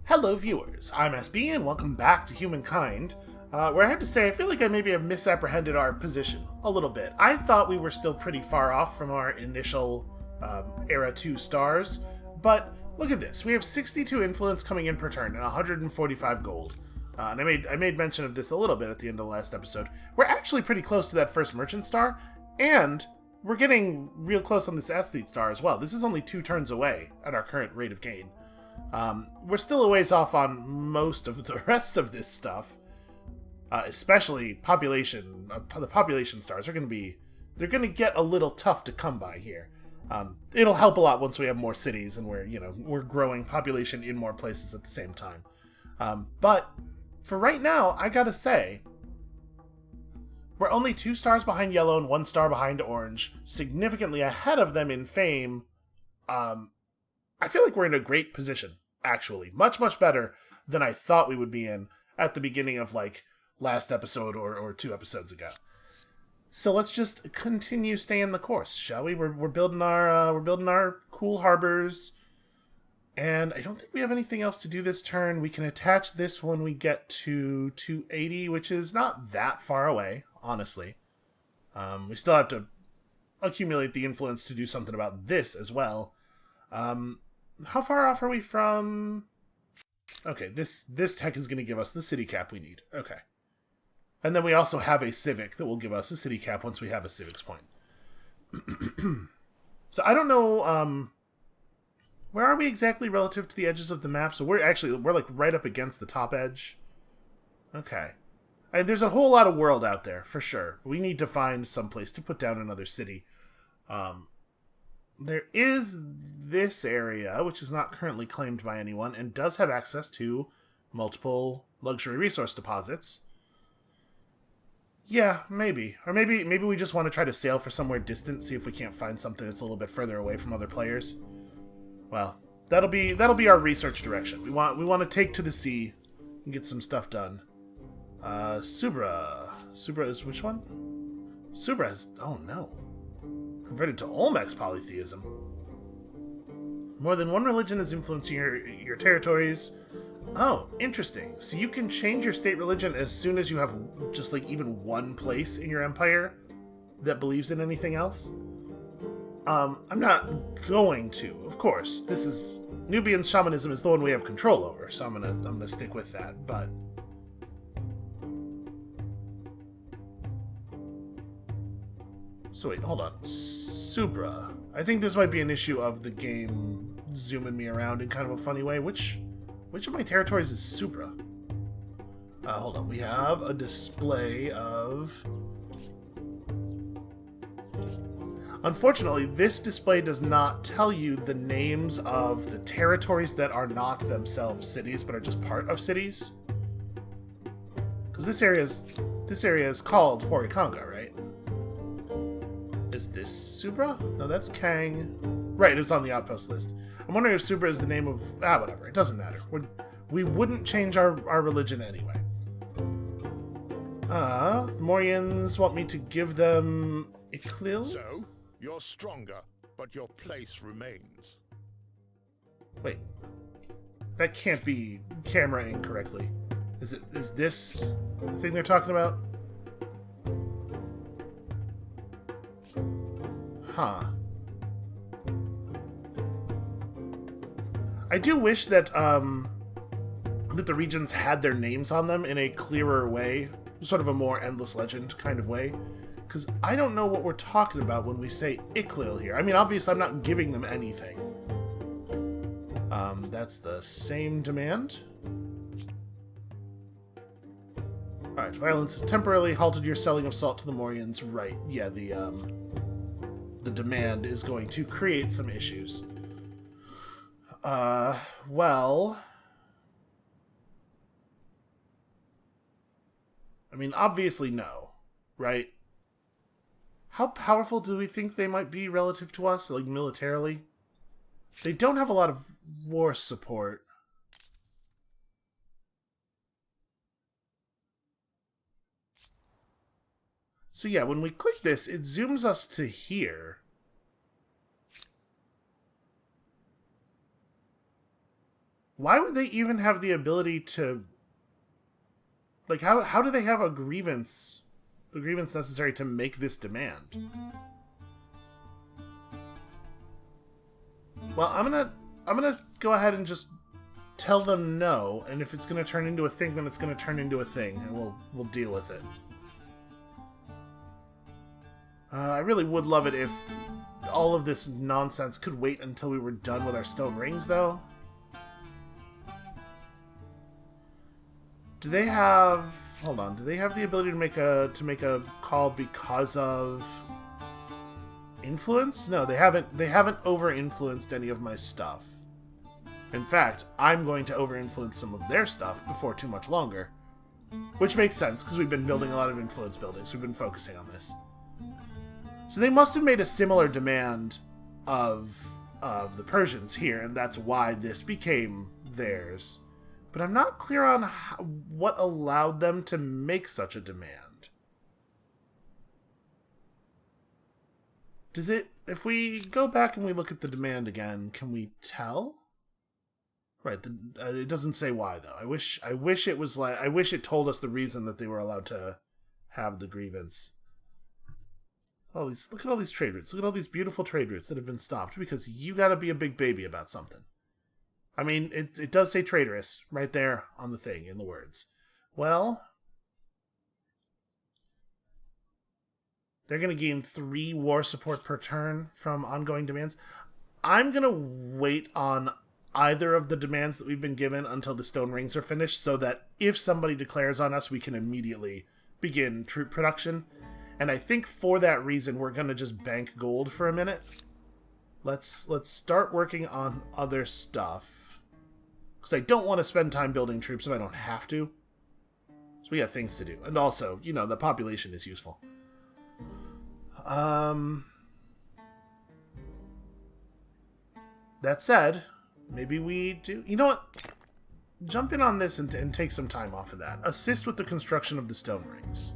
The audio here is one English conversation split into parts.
Hello viewers, I'm SB and welcome back to Humankind, where I have to say I feel like I maybe have misapprehended our position a little bit. I thought we were still pretty far off from our initial Era 2 stars, but look at this. We have 62 influence coming in per turn and 145 gold. And I made mention of this a little bit at the end of the last episode. We're actually pretty close to that first merchant star, and we're getting real close on this athlete star as well. This is only 2 turns away at our current rate of gain. We're still a ways off on most of the rest of this stuff, especially population. The population stars are they're going to get a little tough to come by here. It'll help a lot once we have more cities and we're growing population in more places at the same time. But for right now, I gotta say, we're only 2 stars behind yellow and 1 star behind orange, significantly ahead of them in fame. I feel like we're in a great position, actually. Much, much better than I thought we would be in at the beginning of, last episode or 2 episodes ago. So let's just continue staying the course, shall we? We're building our cool harbors, and I don't think we have anything else to do this turn. We can attach this when we get to 280, which is not that far away, honestly. We still have to accumulate the influence to do something about this as well. How far off are we from... Okay, this tech is going to give us the city cap we need. Okay. And then we also have a civic that will give us a city cap once we have a civics point. So I don't know, where are we exactly relative to the edges of the map? So we're like right up against the top edge. Okay. There's a whole lot of world out there, for sure. We need to find some place to put down another city. There is this area, which is not currently claimed by anyone, and does have access to multiple luxury resource deposits. Yeah, maybe. Or maybe we just want to try to sail for somewhere distant, see if we can't find something that's a little bit further away from other players. Well, that'll be our research direction. We want to take to the sea and get some stuff done. Subra. Subra is which one? Subra is... Oh, no. Converted to Olmec's polytheism. More than one religion is influencing your territories. Oh, interesting. So you can change your state religion as soon as you have just even one place in your empire that believes in anything else? I'm not going to, of course. This is... Nubian shamanism is the one we have control over, so I'm gonna stick with that, but... So wait, hold on. Subra. I think this might be an issue of the game zooming me around in kind of a funny way. Which of my territories is Subra? Hold on. We have a display of... Unfortunately, this display does not tell you the names of the territories that are not themselves cities, but are just part of cities. Because this area is called Horikanga, right? Is this Subra? No, that's Kang. Right, it was on the outpost list. I'm wondering if Subra is the name of... whatever. It doesn't matter. We wouldn't change our religion anyway. The Morians want me to give them... Iklil? So, you're stronger, but your place remains. Wait. That can't be cameraing correctly. Is this the thing they're talking about? Huh. I do wish that that the regions had their names on them in a clearer way, sort of a more endless legend kind of way, because I don't know what we're talking about when we say Iklil here. I mean, obviously I'm not giving them anything. That's the same demand. Alright, violence has temporarily halted your selling of salt to the Morians. Right, yeah, the demand is going to create some issues. Well... I mean, obviously no, right? How powerful do we think they might be relative to us, militarily? They don't have a lot of war support. So yeah, when we click this, it zooms us to here. Why would they even have the ability to... Like, how do they have a grievance... The grievance necessary to make this demand? Well, I'm gonna go ahead and just tell them no, and if it's gonna turn into a thing, then it's gonna turn into a thing, and we'll deal with it. I really would love it if all of this nonsense could wait until we were done with our stone rings, though. Do they have... Hold on. Do they have the ability to make a call because of influence? No, they haven't. They haven't over-influenced any of my stuff. In fact, I'm going to over-influence some of their stuff before too much longer, which makes sense because we've been building a lot of influence buildings. We've been focusing on this. So they must have made a similar demand of the Persians here, and that's why this became theirs. But I'm not clear on what allowed them to make such a demand. Does it... If we go back and we look at the demand again, can we tell? Right, it doesn't say why, though. I wish it was like... I wish it told us the reason that they were allowed to have the grievance. Look at all these trade routes. Look at all these beautiful trade routes that have been stopped because you gotta be a big baby about something. I mean, it does say traitorous right there on the thing in the words. Well, they're going to gain 3 war support per turn from ongoing demands. I'm going to wait on either of the demands that we've been given until the stone rings are finished so that if somebody declares on us, we can immediately begin troop production. And I think for that reason, we're going to just bank gold for a minute. Let's start working on other stuff. Because I don't want to spend time building troops if I don't have to. So we got things to do. And also, you know, the population is useful. That said, maybe we do... You know what? Jump in on this and take some time off of that. Assist with the construction of the stone rings.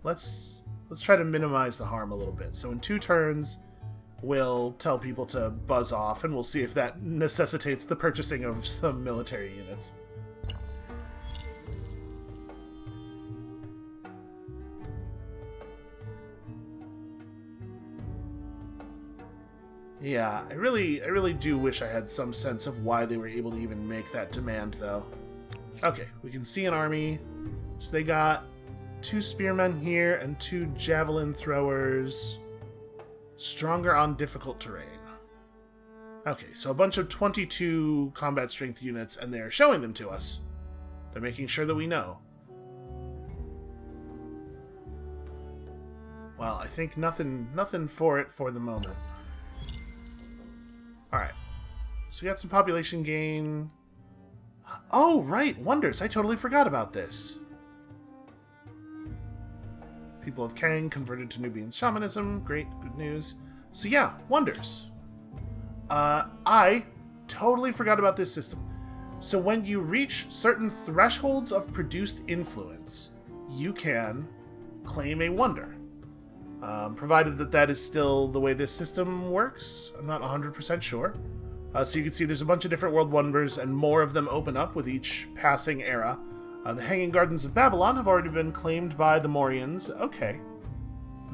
Let's try to minimize the harm a little bit. So in 2 turns... We'll tell people to buzz off, and we'll see if that necessitates the purchasing of some military units. Yeah, I really do wish I had some sense of why they were able to even make that demand, though. Okay, we can see an army. So they got 2 spearmen here and 2 javelin throwers. Stronger on difficult terrain. Okay, so a bunch of 22 combat strength units, and they're showing them to us. They're making sure that we know. Well, I think nothing for it for the moment. Alright. So we got some population gain. Oh, right! Wonders! I totally forgot about this. People of Kang converted to Nubian shamanism. Great, good news. So yeah, wonders. I totally forgot about this system. So when you reach certain thresholds of produced influence, you can claim a wonder. Provided that is still the way this system works. I'm not 100% sure. So you can see there's a bunch of different world wonders, and more of them open up with each passing era. The Hanging Gardens of Babylon have already been claimed by the Morians. Okay.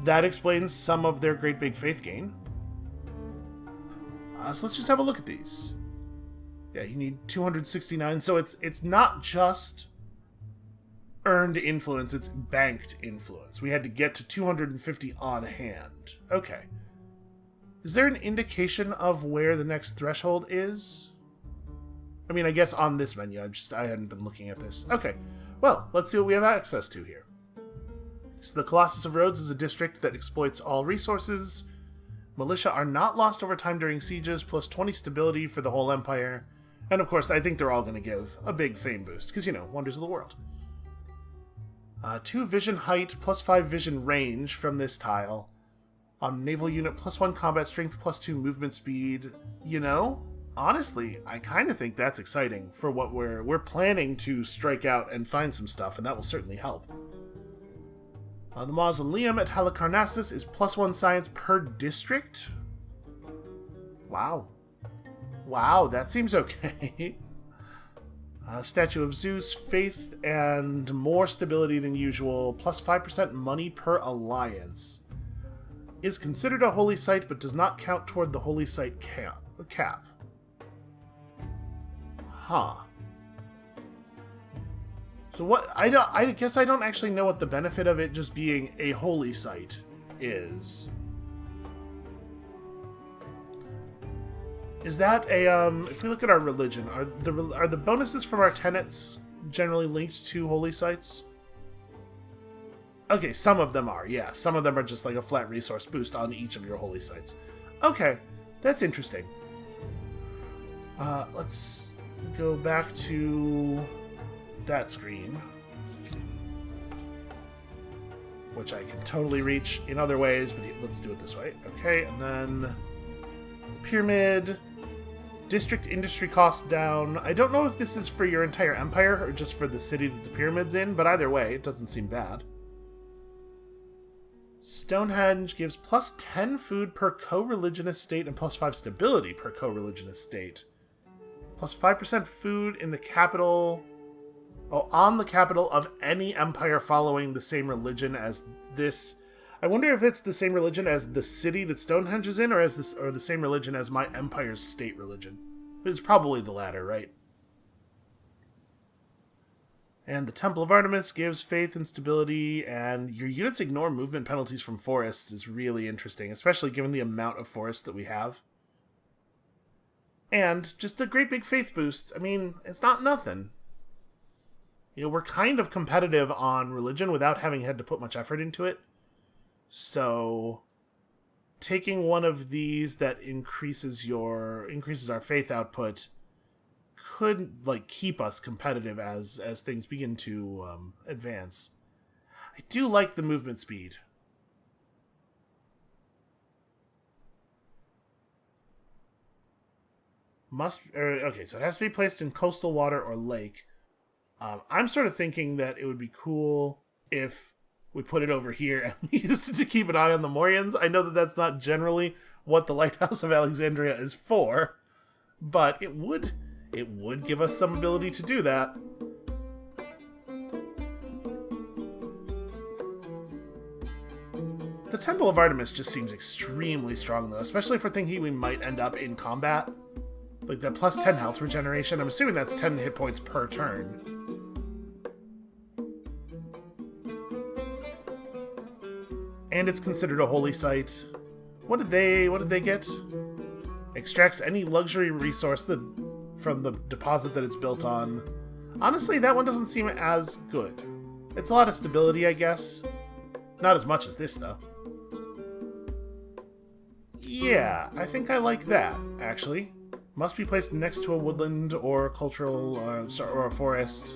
That explains some of their great big faith gain. So let's just have a look at these. Yeah, you need 269. So it's not just earned influence, it's banked influence. We had to get to 250 on hand. Okay. Is there an indication of where the next threshold is? I mean, I guess on this menu. I hadn't been looking at this. Okay. Well, let's see what we have access to here. So the Colossus of Rhodes is a district that exploits all resources. Militia are not lost over time during sieges, plus 20 stability for the whole empire. And of course, I think they're all going to give a big fame boost, because, you know, wonders of the world. 2 vision height, plus 5 vision range from this tile. On naval unit, plus 1 combat strength, plus 2 movement speed. You know, honestly, I kind of think that's exciting for what we're planning to strike out and find some stuff, and that will certainly help. The mausoleum at Halicarnassus is plus 1 science per district. Wow. Wow, that seems okay. Statue of Zeus, faith and more stability than usual, plus 5% money per alliance. Is considered a holy site, but does not count toward the holy site cap. Huh. So what, I guess I don't actually know what the benefit of it just being a holy site is. Is that a, if we look at our religion, are the bonuses from our tenets generally linked to holy sites? Okay, some of them are, yeah. Some of them are just like a flat resource boost on each of your holy sites. Okay, that's interesting. Let's go back to that screen, which I can totally reach in other ways, but let's do it this way. Okay, and then the pyramid, district industry costs down. I don't know if this is for your entire empire or just for the city that the pyramid's in, but either way, it doesn't seem bad. Stonehenge gives plus 10 food per co-religion estate and plus 5 stability per co-religion estate. Plus 5% food in the capital... Oh, on the capital of any empire following the same religion as this. I wonder if it's the same religion as the city that Stonehenge is in, or the same religion as my empire's state religion. It's probably the latter, right? And the Temple of Artemis gives faith and stability, and your units ignore movement penalties from forests is really interesting, especially given the amount of forests that we have. And just a great big faith boost. I mean, it's not nothing. You know, we're kind of competitive on religion without having had to put much effort into it. So, taking one of these that increases our faith output could, like, keep us competitive as things begin to advance. I do like the movement speed. Okay, so it has to be placed in coastal water or lake. I'm sort of thinking that it would be cool if we put it over here and we used it to keep an eye on the Morians. I know that that's not generally what the Lighthouse of Alexandria is for, but it would give us some ability to do that. The Temple of Artemis just seems extremely strong, though, especially for thinking we might end up in combat. Like that plus 10 health regeneration, I'm assuming that's 10 hit points per turn. And it's considered a holy site. What did they get? Extracts any luxury resource from the deposit that it's built on. Honestly, that one doesn't seem as good. It's a lot of stability, I guess. Not as much as this, though. Yeah, I think I like that, actually. Must be placed next to a woodland or cultural or a forest.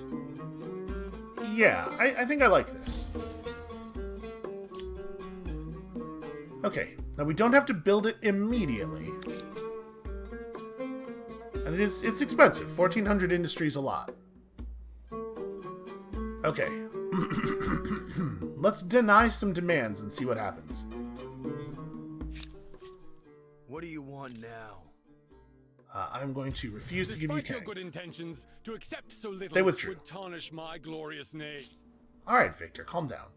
Yeah, I think I like this. Okay, now we don't have to build it immediately. And it's expensive. 1,400 industry is a lot. Okay. Let's deny some demands and see what happens. What do you want now? I'm going to refuse to give you Despite your Kang. good intentions, to accept so little They withdrew. would tarnish my glorious name. Alright, Victor, calm down.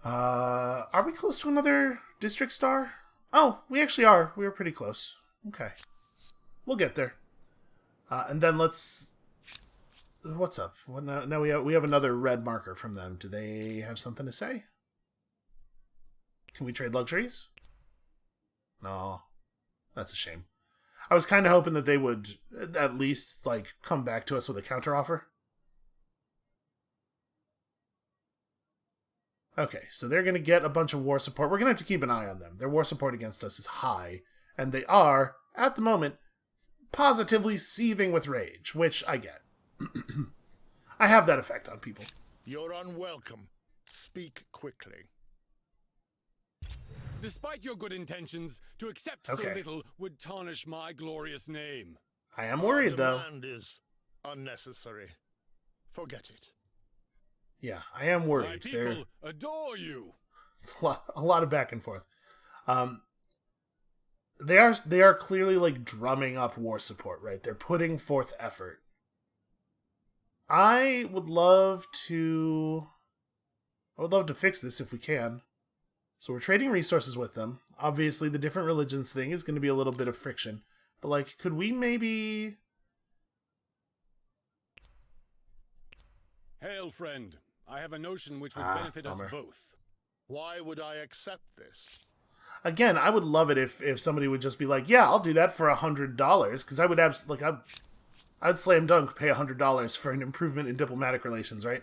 Are we close to another district star? Oh, we actually are. We were pretty close. Okay. We'll get there. And then let's... What's up? What now we have another red marker from them. Do they have something to say? Can we trade luxuries? No. That's a shame. I was kind of hoping that they would at least, like, come back to us with a counteroffer. Okay, so they're going to get a bunch of war support. We're going to have to keep an eye on them. Their war support against us is high, and they are, at the moment, positively seething with rage, which I get. I have that effect on people. You're unwelcome. Speak quickly. Despite your good intentions, to accept so Okay. little would tarnish my glorious name. I am worried, though. Demand is unnecessary. Forget it. Yeah, I am My worried. people adore you. It's a lot of back and forth. They are clearly like drumming up war support, right? They're putting forth effort. I would love to fix this if we can. So we're trading resources with them. Obviously, the different religions thing is going to be a little bit of friction. But, like, could we maybe... Hail, friend. I have a notion which would benefit us bummer. both. Why would I accept this? Again, I would love it if somebody would just be like, yeah, I'll do that for $100. Because I would I'd slam dunk pay $100 for an improvement in diplomatic relations, right?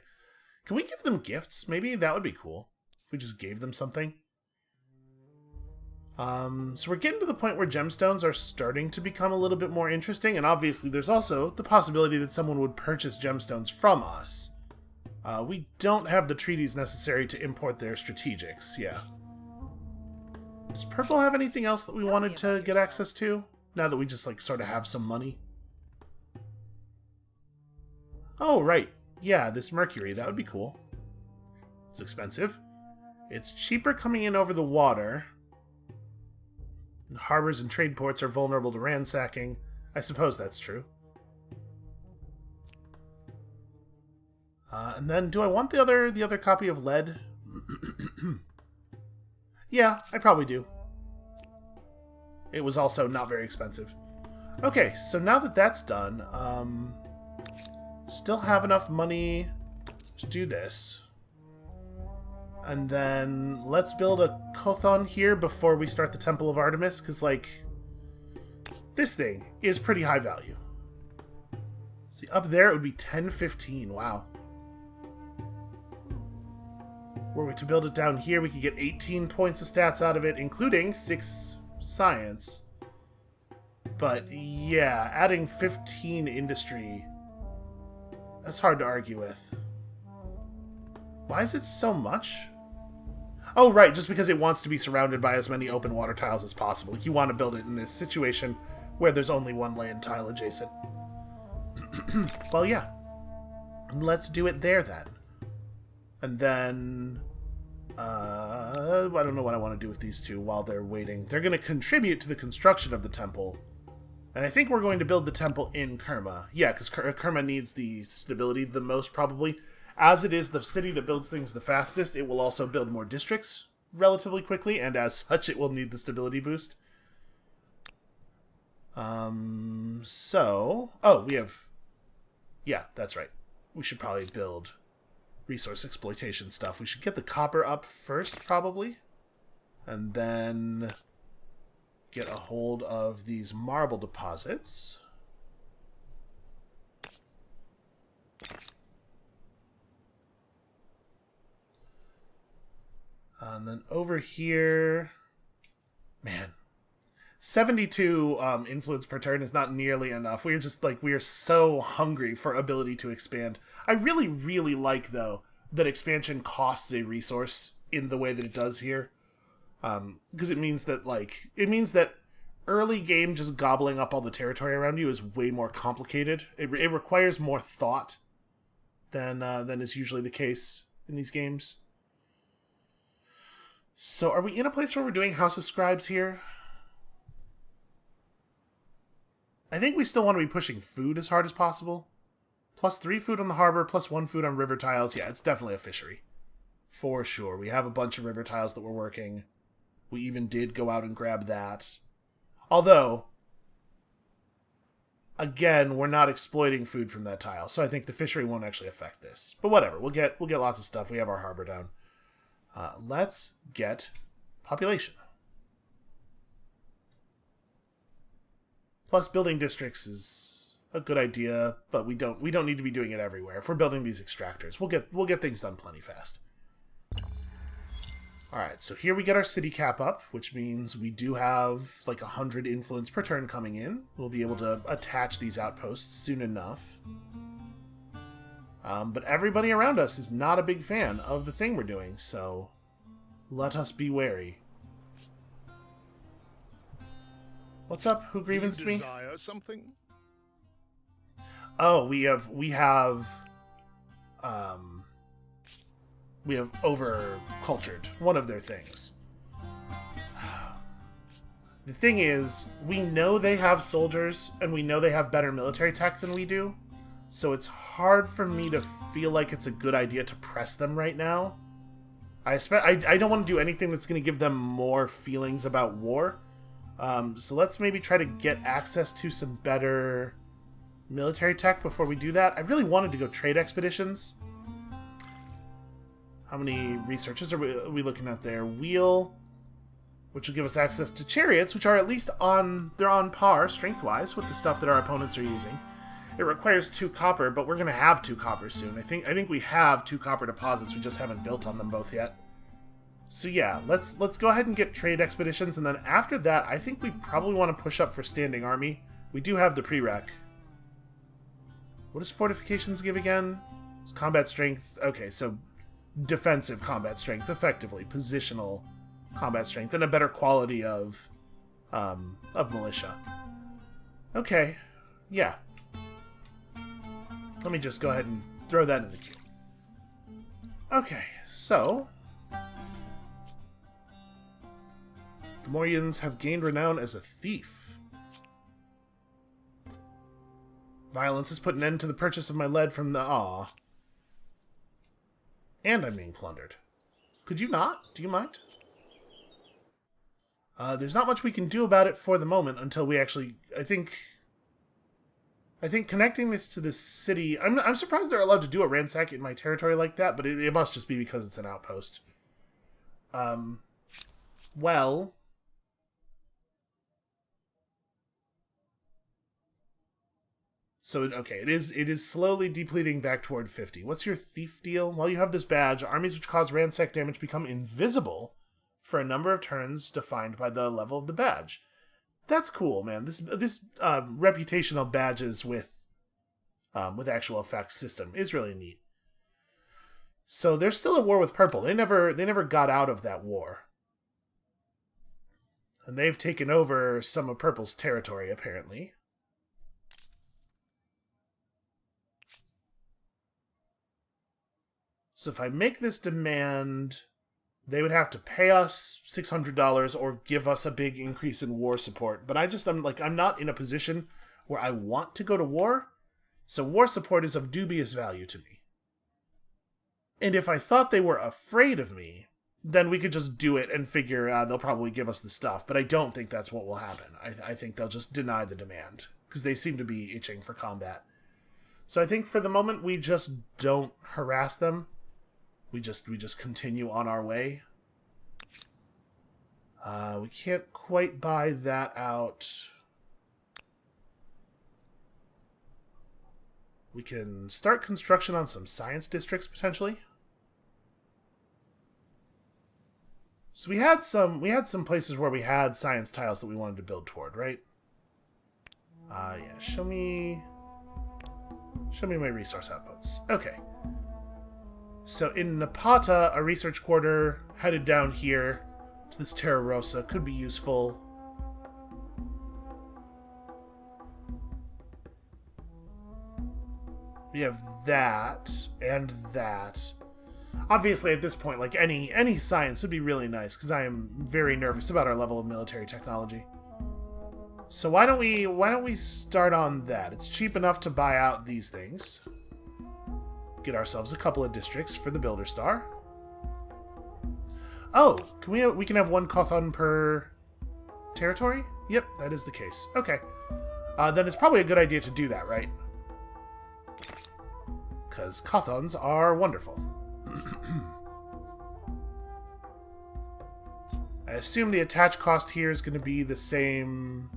Can we give them gifts? Maybe that would be cool. If we just gave them something. So we're getting to the point where gemstones are starting to become a little bit more interesting, and obviously there's also the possibility that someone would purchase gemstones from us. We don't have the treaties necessary to import their strategics, yeah. Does Purple have anything else that we wanted to get access to? Now that we just, like, sort of have some money? Oh, right. Yeah, this mercury, that would be cool. It's expensive. It's cheaper coming in over the water. Harbors and trade ports are vulnerable to ransacking. I suppose that's true. And then, do I want the other copy of lead? Yeah, I probably do. It was also not very expensive. Okay, so now that that's done, still have enough money to do this. And then let's build a Kothon here before we start the Temple of Artemis, because, like, this thing is pretty high value. See, up there it would be 1015. Wow. Were we to build it down here, we could get 18 points of stats out of it, including 6 science. But, yeah, adding 15 industry, that's hard to argue with. Why is it so much? Oh, right, just because it wants to be surrounded by as many open water tiles as possible. You want to build it in this situation where there's only one land tile adjacent. Well, yeah. Let's do it there, then. And then... I don't know what I want to do with these two while they're waiting. They're going to contribute to the construction of the temple. And I think we're going to build the temple in Kerma. Yeah, because Kerma needs the stability the most, probably. As it is the city that builds things the fastest, it will also build more districts relatively quickly, and as such, it will need the stability boost. Oh, we have... Yeah, that's right. We should probably build resource exploitation stuff. We should get the copper up first, probably. And then get a hold of these marble deposits. And then over here... Man. 72 influence per turn is not nearly enough. We're just, like, we are so hungry for ability to expand. I really, really like, though, that expansion costs a resource in the way that it does here. Because it means that, early game just gobbling up all the territory around you is way more complicated. It requires more thought than is usually the case in these games. So, are we in a place where we're doing House of Scribes here? I think we still want to be pushing food as hard as possible. +3 food on the harbor, +1 food on river tiles. Yeah, it's definitely a fishery. For sure. We have a bunch of river tiles that we're working. We even did go out and grab that. Although, again, we're not exploiting food from that tile, so I think the fishery won't actually affect this. But whatever, we'll get lots of stuff. We have our harbor down. Let's get population. Plus, building districts is a good idea, but we don't need to be doing it everywhere. If we're building these extractors, we'll get things done plenty fast. All right, so here we get our city cap up, which means we do have like 100 influence per turn coming in. We'll be able to attach these outposts soon enough. But everybody around us is not a big fan of the thing we're doing, so let us be wary. What's up? Who grievanced me? Desire something? Oh, we have over-cultured one of their things. The thing is, we know they have soldiers, and we know they have better military tech than we do, So it's hard for me to feel like it's a good idea to press them right now. I don't want to do anything that's going to give them more feelings about war. So let's maybe try to get access to some better military tech before we do that. I really wanted to go trade expeditions. How many researches are we looking at there? Wheel, which will give us access to chariots, which are at least on par, strength-wise, with the stuff that our opponents are using. It requires 2 copper, but we're going to have 2 copper soon. I think we have 2 copper deposits, we just haven't built on them both yet. So yeah, let's go ahead and get trade expeditions, and then after that, I think we probably want to push up for standing army. We do have the prereq. What does fortifications give again? It's combat strength. Okay, so defensive combat strength, effectively. Positional combat strength, and a better quality of militia. Okay, yeah. Let me just go ahead and throw that in the queue. Okay, so the Morians have gained renown as a thief. Violence has put an end to the purchase of my lead from the... Aw. And I'm being plundered. Could you not? Do you mind? There's not much we can do about it for the moment until we actually... I think connecting this to this city... I'm surprised they're allowed to do a ransack in my territory like that, but it must just be because it's an outpost. Well... So, okay, it is slowly depleting back toward 50. What's your thief deal? While you have this badge, armies which cause ransack damage become invisible for a number of turns defined by the level of the badge. That's cool, man. This reputational badges with actual effects system is really neat. So there's still a war with purple. They never got out of that war. And they've taken over some of purple's territory, apparently. So if I make this demand, they would have to pay us $600 or give us a big increase in war support. But I'm not in a position where I want to go to war, so war support is of dubious value to me. And if I thought they were afraid of me, then we could just do it and figure they'll probably give us the stuff. But I don't think that's what will happen. I think they'll just deny the demand, because they seem to be itching for combat. So I think for the moment we just don't harass them. We just continue on our way. We can't quite buy that out. We can start construction on some science districts, potentially. So we had some places where we had science tiles that we wanted to build toward, right? Yeah, show me my resource outputs. Okay. So in Napata, a research quarter headed down here to this Terra Rosa could be useful. We have that and that. Obviously, at this point, like any science would be really nice, because I am very nervous about our level of military technology. So why don't we start on that? It's cheap enough to buy out these things. Get ourselves a couple of districts for the Builder Star. Oh, we can have 1 Kothon per territory? Yep, that is the case. Okay. Then it's probably a good idea to do that, right? Because Kothons are wonderful. I assume the attach cost here is going to be the same...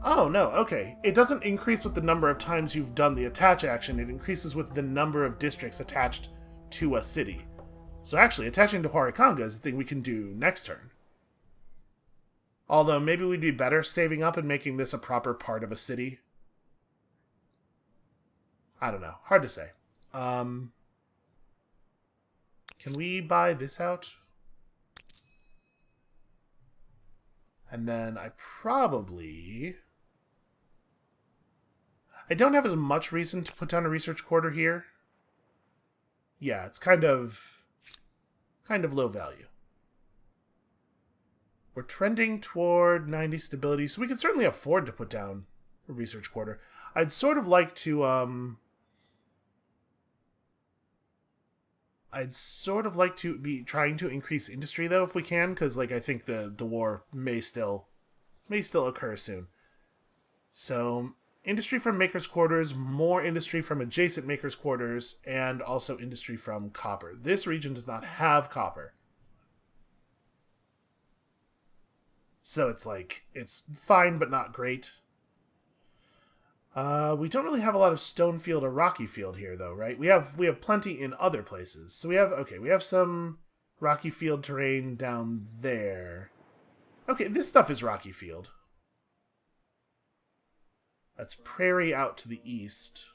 Oh, no, okay. It doesn't increase with the number of times you've done the attach action, it increases with the number of districts attached to a city. So actually, attaching to Huaricanga is a thing we can do next turn. Although, maybe we'd be better saving up and making this a proper part of a city. I don't know. Hard to say. Can we buy this out? And then I don't have as much reason to put down a research quarter here. Yeah, it's kind of low value. We're trending toward 90 stability, so we can certainly afford to put down a research quarter. I'd sort of like to I'd sort of like to be trying to increase industry, though, if we can, because, like, I think the war may still occur soon. So, industry from Maker's Quarters, more industry from adjacent Maker's Quarters, and also industry from copper. This region does not have copper. So it's like, it's fine, but not great. We don't really have a lot of stone field or rocky field here, though, right? We have plenty in other places. So we have some rocky field terrain down there. Okay, this stuff is rocky field. That's prairie out to the east.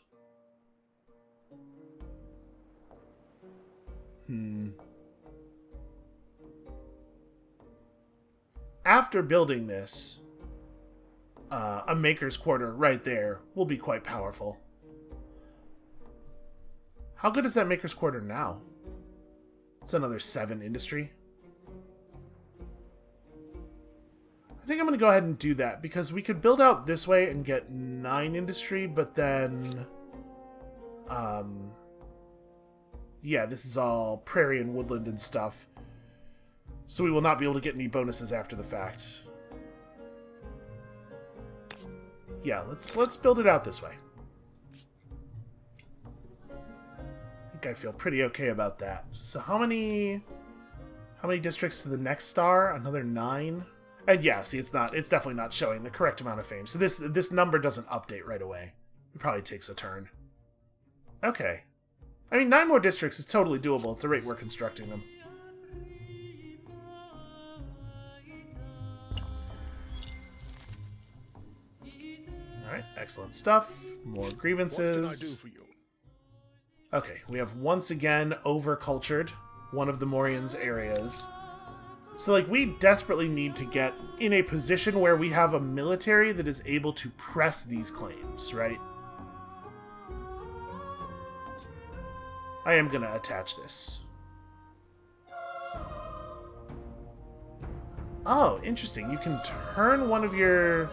After building this, a Maker's Quarter right there will be quite powerful. How good is that Maker's Quarter now? It's another 7 industry. I think I'm going to go ahead and do that, because we could build out this way and get 9 industry, but then... yeah, this is all prairie and woodland and stuff. So we will not be able to get any bonuses after the fact. Yeah, let's build it out this way. I think I feel pretty okay about that. So how many districts to the next star? Another 9? And yeah, see, it's definitely not showing the correct amount of fame. So this number doesn't update right away. It probably takes a turn. Okay. I mean, 9 more districts is totally doable at the rate we're constructing them. Alright, excellent stuff. More grievances. What can I do for you? Okay, we have once again over-cultured one of the Morians' areas. So, like, we desperately need to get in a position where we have a military that is able to press these claims, right? I am gonna attach this. Oh, interesting. You can turn one of your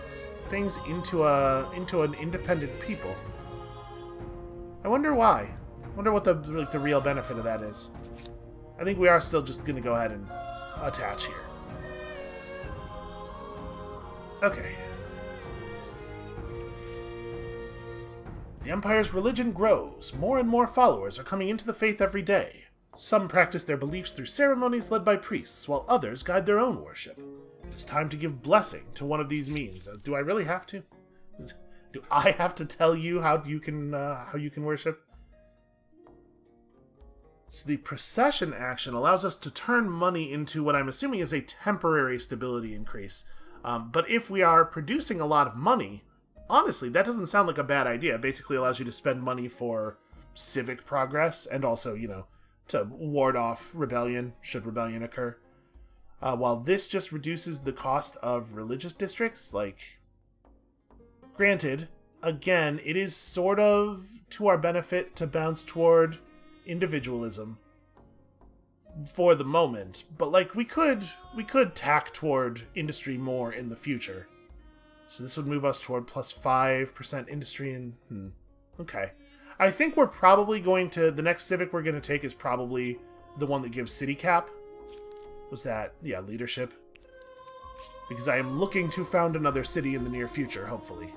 things into an independent people. I wonder why. I wonder what the real benefit of that is. I think we are still just gonna go ahead and attach here. Okay. The Empire's religion grows. More and more followers are coming into the faith every day. Some practice their beliefs through ceremonies led by priests, while others guide their own worship. It is time to give blessing to one of these means. Do I really have to? Do I have to tell you how you can worship? So the procession action allows us to turn money into what I'm assuming is a temporary stability increase. But if we are producing a lot of money, honestly, that doesn't sound like a bad idea. It basically allows you to spend money for civic progress and also, to ward off rebellion, should rebellion occur. While this just reduces the cost of religious districts, granted, again, it is sort of to our benefit to bounce toward individualism for the moment, but we could tack toward industry more in the future. So this would move us toward plus 5% industry and okay. I think we're probably going to, the next civic we're going to take is probably the one that gives city cap. Was that, yeah, leadership? Because I am looking to found another city in the near future, hopefully.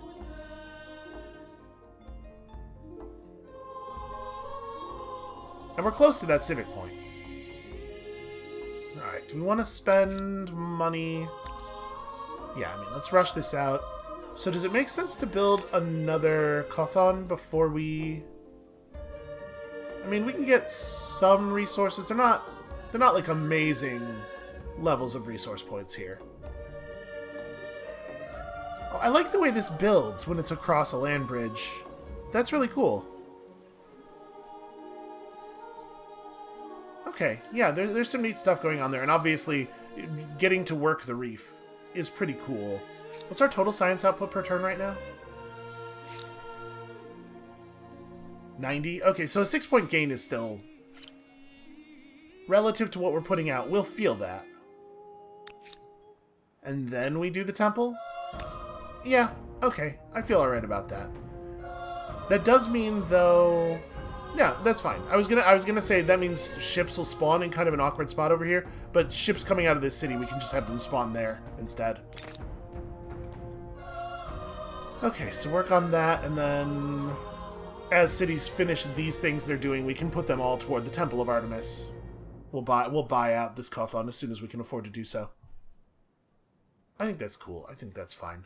And we're close to that civic point. Alright, do we want to spend money? Yeah, let's rush this out. So does it make sense to build another Kothon before we... we can get some resources. They're not amazing levels of resource points here. Oh, I like the way this builds when it's across a land bridge. That's really cool. Okay, yeah, there's some neat stuff going on there, and obviously getting to work the reef is pretty cool. What's our total science output per turn right now? 90? Okay, so a 6-point gain is still... relative to what we're putting out. We'll feel that. And then we do the temple? Yeah, okay. I feel alright about that. That does mean, though... Yeah, that's fine. I was gonna say that means ships will spawn in kind of an awkward spot over here, but ships coming out of this city, we can just have them spawn there instead. Okay, so work on that, and then as cities finish these things they're doing, we can put them all toward the Temple of Artemis. We'll buy out this Kothon as soon as we can afford to do so. I think that's cool. I think that's fine.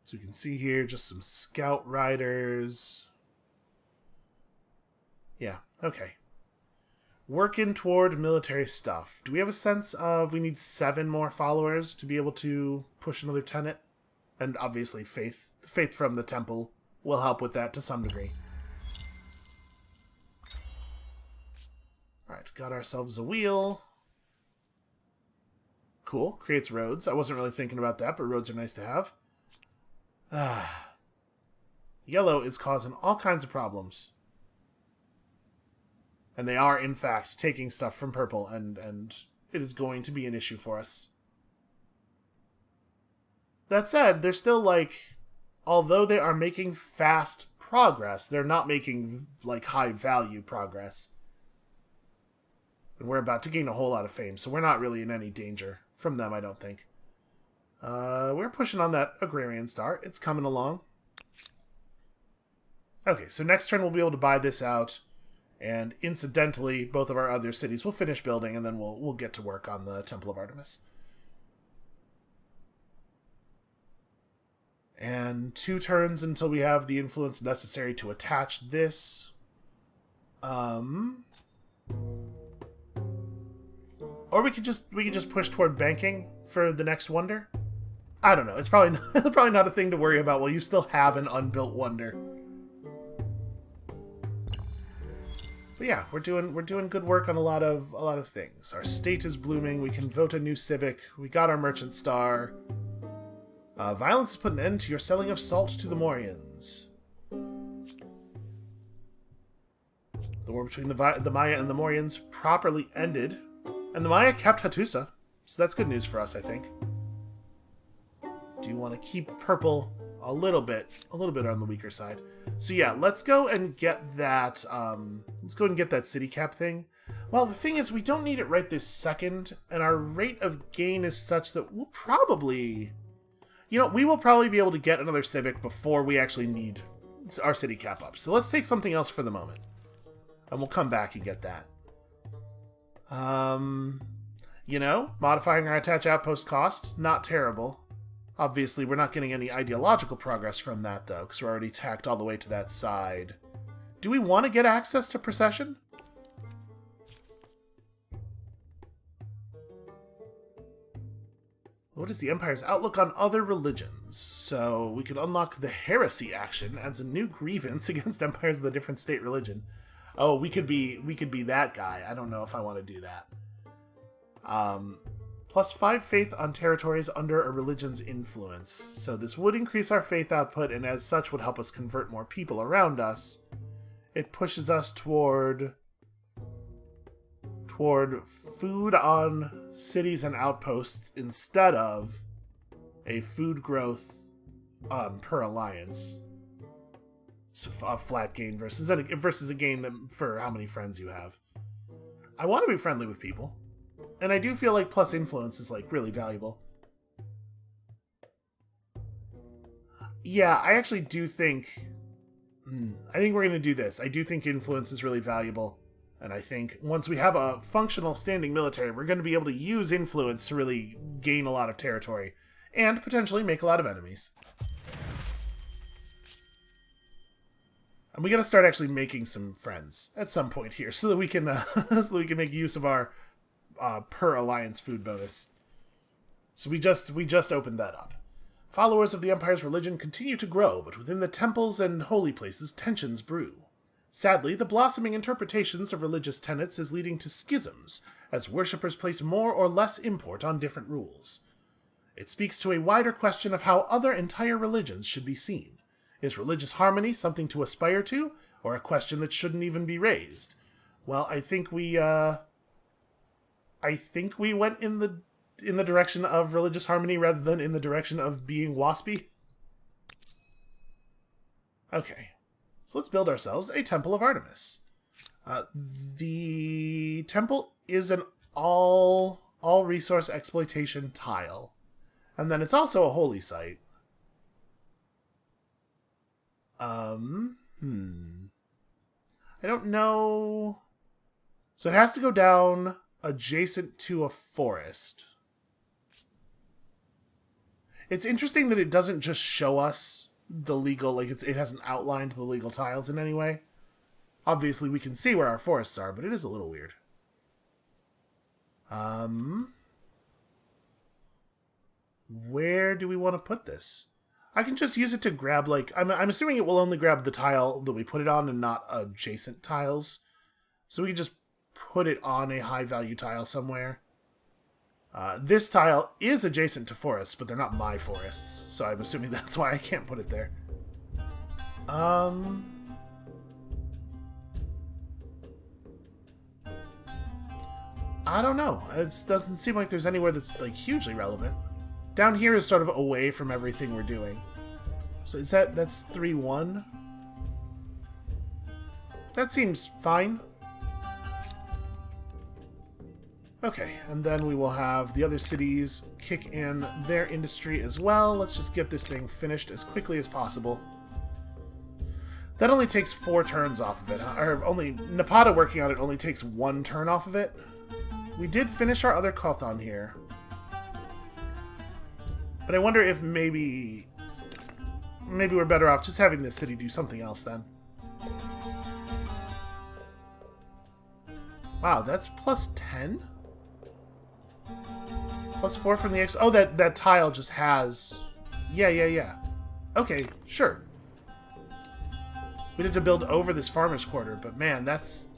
So you can see here just some scout riders. Yeah, okay. Working toward military stuff. Do we have a sense of we need 7 more followers to be able to push another tenet? And obviously faith from the temple will help with that to some degree. Alright, got ourselves a wheel. Cool, creates roads. I wasn't really thinking about that, but roads are nice to have. Yellow is causing all kinds of problems. And they are, in fact, taking stuff from purple, and it is going to be an issue for us. That said, they're still, like, although they are making fast progress, they're not making, like, high-value progress. And we're about to gain a whole lot of fame, so we're not really in any danger from them, I don't think. We're pushing on that agrarian star. It's coming along. Okay, so next turn we'll be able to buy this out. And incidentally, both of our other cities will finish building, and then we'll get to work on the Temple of Artemis. And 2 turns until we have the influence necessary to attach this. Or we could just push toward banking for the next wonder. I don't know. It's probably not a thing to worry about while you still have an unbuilt wonder. But yeah, we're doing good work on a lot of things. Our state is blooming. We can vote a new civic. We got our merchant star. Violence has put an end to your selling of salt to the Morians. The war between the Maya and the Morians properly ended, and the Maya kept Hattusa, so that's good news for us, I think. Do you want to keep purple a little bit on the weaker side? So yeah, let's go and get that city cap thing. Well, the thing is, we don't need it right this second, and our rate of gain is such that we'll probably... we will probably be able to get another civic before we actually need our city cap up. So let's take something else for the moment. And we'll come back and get that. Modifying our attach outpost cost, not terrible. Obviously, we're not getting any ideological progress from that, though, because we're already tacked all the way to that side. Do we want to get access to procession? What is the Empire's outlook on other religions? So we could unlock the heresy action, adds a new grievance against empires of a different state religion. Oh, we could be that guy. I don't know if I want to do that. Plus 5 faith on territories under a religion's influence. So this would increase our faith output, and as such would help us convert more people around us. It pushes us toward food on cities and outposts instead of a food growth per alliance. So a flat gain versus a gain for how many friends you have. I want to be friendly with people. And I do feel like plus influence is, like, really valuable. Yeah, I actually do think... I think we're going to do this. I do think influence is really valuable. And I think once we have a functional standing military, we're going to be able to use influence to really gain a lot of territory. And potentially make a lot of enemies. And we got to start actually making some friends at some point here, so that we can make use of our per alliance food bonus. So we just opened that up. Followers of the Empire's religion continue to grow, but within the temples and holy places, tensions brew. Sadly, the blossoming interpretations of religious tenets is leading to schisms, as worshippers place more or less import on different rules. It speaks to a wider question of how other entire religions should be seen. Is religious harmony something to aspire to, or a question that shouldn't even be raised? Well, I think we went in the in the direction of religious harmony rather than in the direction of being waspy. Okay, so let's build ourselves a Temple of Artemis. The temple is an all resource exploitation tile, and then it's also a holy site. I don't know. So it has to go down adjacent to a forest. It's interesting that it doesn't just show us the legal, like it hasn't outlined the legal tiles in any way. Obviously we can see where our forests are, but it is a little weird. Where do we want to put this? I can just use it to grab, like, I'm assuming it will only grab the tile that we put it on and not adjacent tiles. So we can just put it on a high value tile somewhere. This tile is adjacent to forests, but they're not my forests, so I'm assuming that's why I can't put it there. I don't know. It doesn't seem like there's anywhere that's, like, hugely relevant. Down here is sort of away from everything we're doing. So is that's 3-1? That seems fine. Okay, and then we will have the other cities kick in their industry as well. Let's just get this thing finished as quickly as possible. That only takes 4 turns off of it. Or only Napata working on it only takes 1 turn off of it. We did finish our other Kothon here. But I wonder if maybe we're better off just having this city do something else then. Wow, that's plus 10? Plus 4 from the X. Oh, that tile just has... Yeah. Okay, sure. We need to build over this farmer's quarter, but man, that's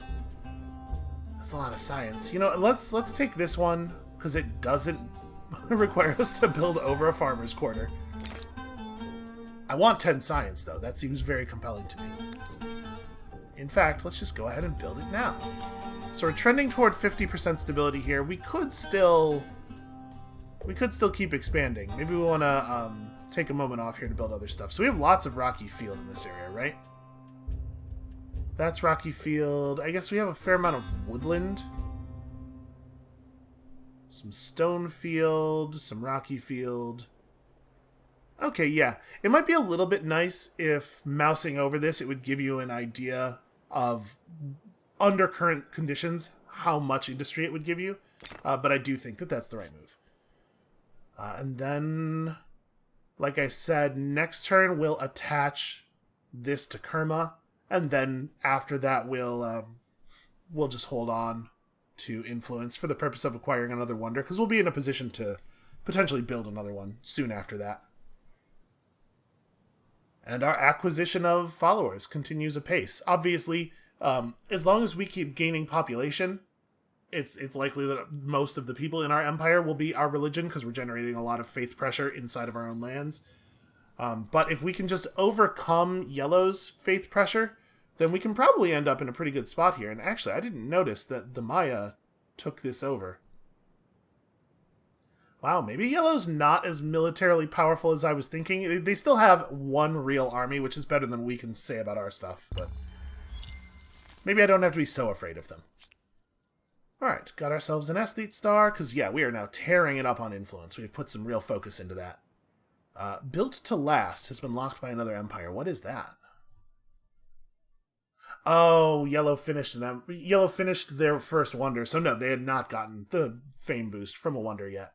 a lot of science. You know, let's take this one, because it doesn't require us to build over a farmer's quarter. I want 10 science, though. That seems very compelling to me. In fact, let's just go ahead and build it now. So we're trending toward 50% stability here. We could still keep expanding. Maybe we want to take a moment off here to build other stuff. So we have lots of rocky field in this area, right? That's rocky field. I guess we have a fair amount of woodland. Some stone field, some rocky field. Okay, yeah. It might be a little bit nice if mousing over this, it would give you an idea of, under current conditions, how much industry it would give you. But I do think that that's the right move. And then, like I said, next turn we'll attach this to Kerma. And then after that we'll just hold on to influence for the purpose of acquiring another wonder, because we'll be in a position to potentially build another one soon after that. And our acquisition of followers continues apace. Obviously, as long as we keep gaining population, it's likely that most of the people in our empire will be our religion, because we're generating a lot of faith pressure inside of our own lands. But if we can just overcome Yellow's faith pressure, then we can probably end up in a pretty good spot here. And actually, I didn't notice that the Maya took this over. Wow, maybe Yellow's not as militarily powerful as I was thinking. They still have one real army, which is better than we can say about our stuff, but maybe I don't have to be so afraid of them. Alright, got ourselves an aesthete star, because yeah, we are now tearing it up on influence. We've put some real focus into that. Built to last has been locked by another empire. What is that? Oh, Yellow finished their first wonder, so no, they had not gotten the fame boost from a wonder yet.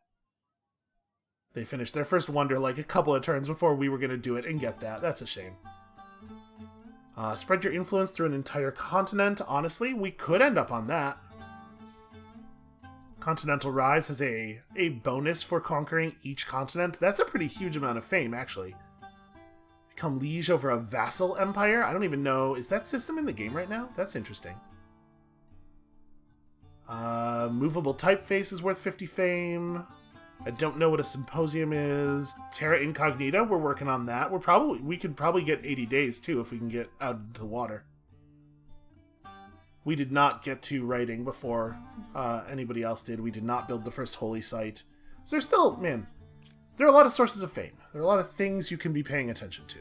They finished their first wonder like a couple of turns before we were going to do it and get that. That's a shame. Spread your influence through an entire continent. Honestly, we could end up on that. Continental Rise has a bonus for conquering each continent. That's a pretty huge amount of fame, actually. Become liege over a vassal empire? I don't even know. Is that system in the game right now? That's interesting. Movable typeface is worth 50 fame. I don't know what a symposium is. Terra Incognita, we're working on that. We could probably get 80 days, too, if we can get out into the water. We did not get to writing before anybody else did. We did not build the first holy site. So there's still, man, there are a lot of sources of fame. There are a lot of things you can be paying attention to.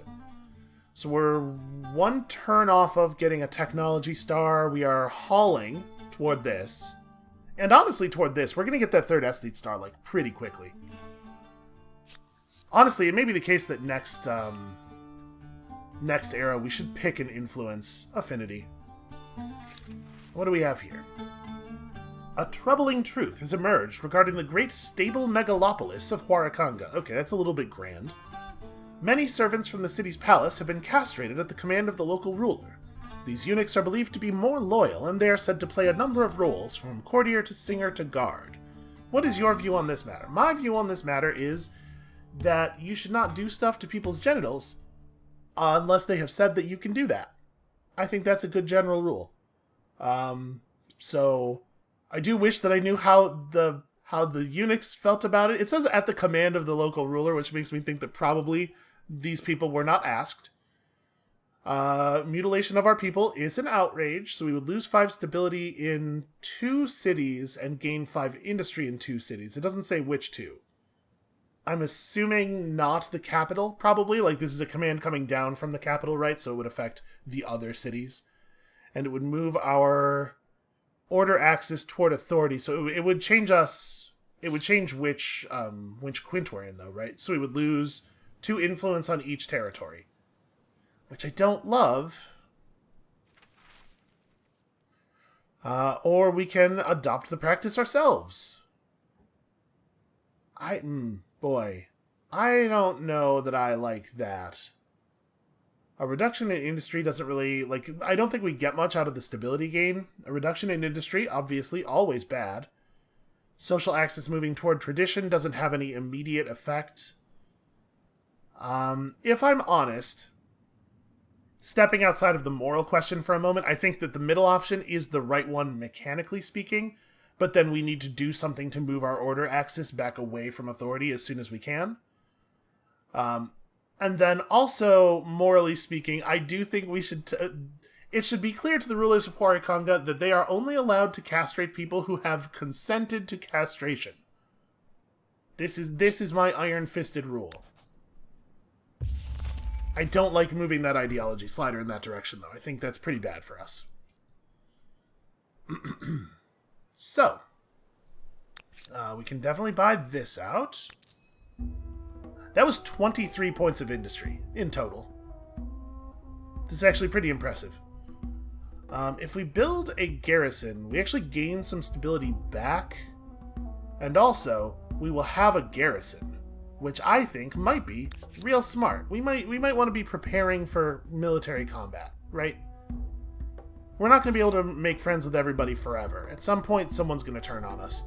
So we're one turn off of getting a technology star. We are hauling toward this. And honestly, toward this, we're going to get that third athlete star, like, pretty quickly. Honestly, it may be the case that next era, we should pick an influence affinity. What do we have here? A troubling truth has emerged regarding the great stable megalopolis of Huaracanga. Okay, that's a little bit grand. Many servants from the city's palace have been castrated at the command of the local ruler. These eunuchs are believed to be more loyal, and they are said to play a number of roles, from courtier to singer to guard. What is your view on this matter? My view on this matter is that you should not do stuff to people's genitals unless they have said that you can do that. I think that's a good general rule. So I do wish that I knew how the eunuchs felt about it. It says at the command of the local ruler, which makes me think that probably these people were not asked. Mutilation of our people is an outrage, so we would lose 5 stability in 2 cities and gain 5 industry in 2 cities. It doesn't say which 2. I'm assuming not the capital, probably. Like, this is a command coming down from the capital, right? So it would affect the other cities. And it would move our order axis toward authority. So it would change us... It would change which quint we're in, though, right? So we would lose 2 influence on each territory. Which I don't love. Or we can adopt the practice ourselves. Boy, I don't know that I like that. A reduction in industry doesn't really, I don't think we get much out of the stability gain. A reduction in industry, obviously, always bad. Social axis moving toward tradition doesn't have any immediate effect. If I'm honest, stepping outside of the moral question for a moment, I think that the middle option is the right one mechanically speaking, but then we need to do something to move our order axis back away from authority as soon as we can. And then also, morally speaking, I do think we should... it should be clear to the rulers of Huaracanga that they are only allowed to castrate people who have consented to castration. This is my iron-fisted rule. I don't like moving that ideology slider in that direction, though. I think that's pretty bad for us. So, we can definitely buy this out. That was 23 points of industry in total. This is actually pretty impressive. If we build a garrison, we actually gain some stability back. And also, we will have a garrison, which I think might be real smart. We might want to be preparing for military combat, right? We're not going to be able to make friends with everybody forever. At some point, someone's going to turn on us.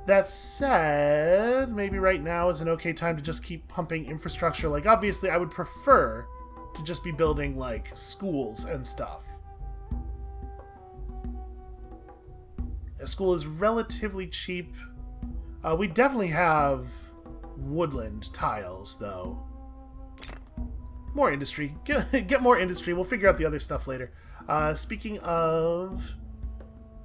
That said, maybe right now is an okay time to just keep pumping infrastructure. Like, obviously, I would prefer to just be building, like, schools and stuff. A school is relatively cheap. We definitely have woodland tiles, though. More industry. Get more industry. We'll figure out the other stuff later. Speaking of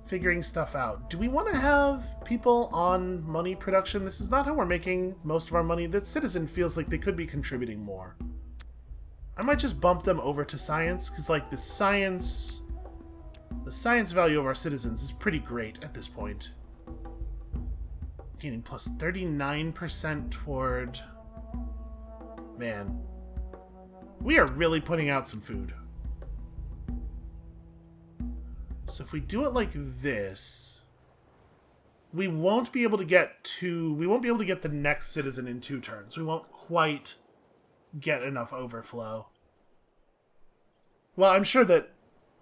figuring stuff out, do we want to have people on money production? This is not how we're making most of our money. That citizen feels like they could be contributing more. I might just bump them over to science, because, like, the science value of our citizens is pretty great at this point. Gaining plus 39% toward... Man. We are really putting out some food. So if we do it like this, we won't be able to get the next citizen in 2 turns. We won't quite get enough overflow. Well, I'm sure that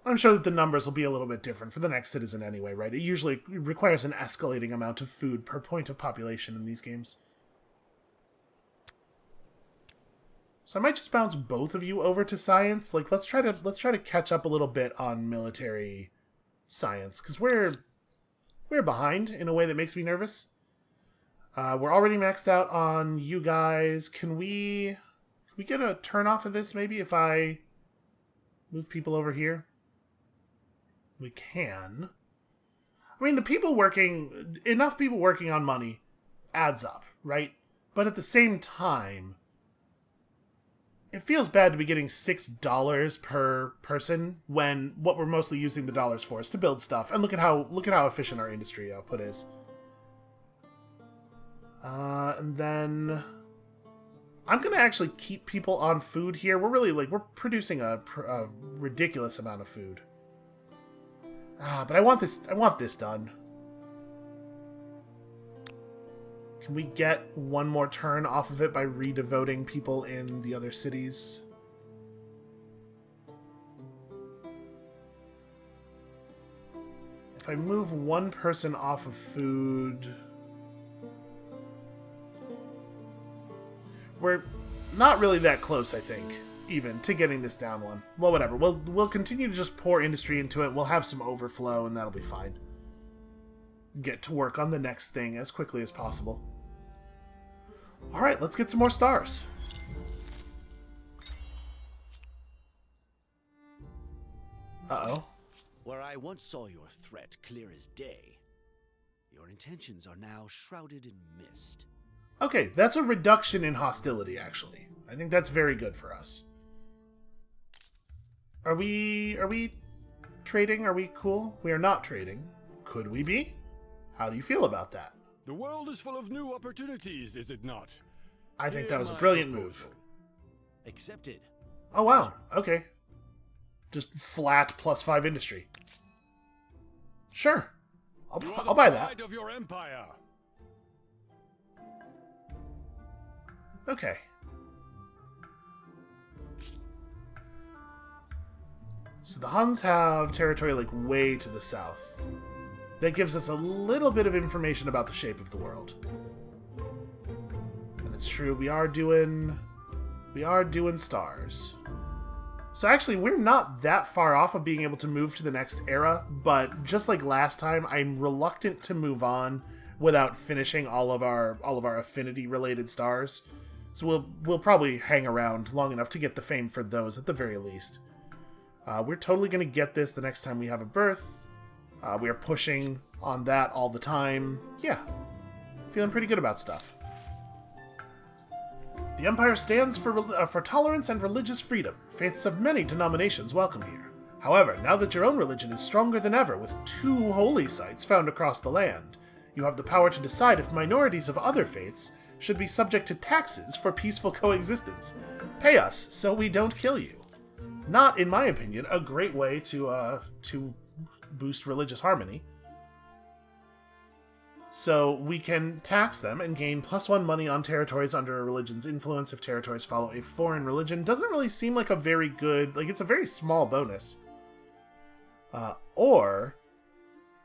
the numbers will be a little bit different for the next citizen anyway, right? It usually requires an escalating amount of food per point of population in these games. So I might just bounce both of you over to science. Like, let's try to catch up a little bit on military science, because we're behind in a way that makes me nervous. We're already maxed out on you guys. Can we get a turn off of this maybe if I move people over here? We can. I mean, enough people working on money adds up, right? But at the same time, it feels bad to be getting $6 per person when what we're mostly using the dollars for is to build stuff. And look at how efficient our industry output is. And then I'm gonna actually keep people on food here. We're really we're producing a ridiculous amount of food. But I want this done. Can we get one more turn off of it by redevoting people in the other cities? If I move one person off of food... We're not really that close, I think, even, to getting this down one. Well, whatever. We'll continue to just pour industry into it. We'll have some overflow, and that'll be fine. Get to work on the next thing as quickly as possible. Alright, let's get some more stars. Uh-oh. Where I once saw your threat clear as day, your intentions are now shrouded in mist. Okay, that's a reduction in hostility, actually. I think that's very good for us. Are we trading? Are we cool? We are not trading. Could we be? How do you feel about that? The world is full of new opportunities, is it not? I think that was a brilliant move. Accepted. Oh, wow. Okay. Just flat +5 industry. Sure. I'll buy that. Pride of your empire. Okay. So the Huns have territory way to the south. That gives us a little bit of information about the shape of the world. And it's true, we are doing stars. So actually, we're not that far off of being able to move to the next era, but just like last time, I'm reluctant to move on without finishing all of our affinity related stars. So we'll probably hang around long enough to get the fame for those at the very least. We're totally going to get this the next time we have a birth. We are pushing on that all the time. Yeah, feeling pretty good about stuff. The Empire stands for tolerance and religious freedom. Faiths of many denominations welcome here. However, now that your own religion is stronger than ever, with 2 holy sites found across the land, you have the power to decide if minorities of other faiths should be subject to taxes for peaceful coexistence. Pay us so we don't kill you. Not, in my opinion, a great way to boost religious harmony. So we can tax them and gain +1 money on territories under a religion's influence if territories follow a foreign religion. Doesn't really seem like a very good... it's a very small bonus. Or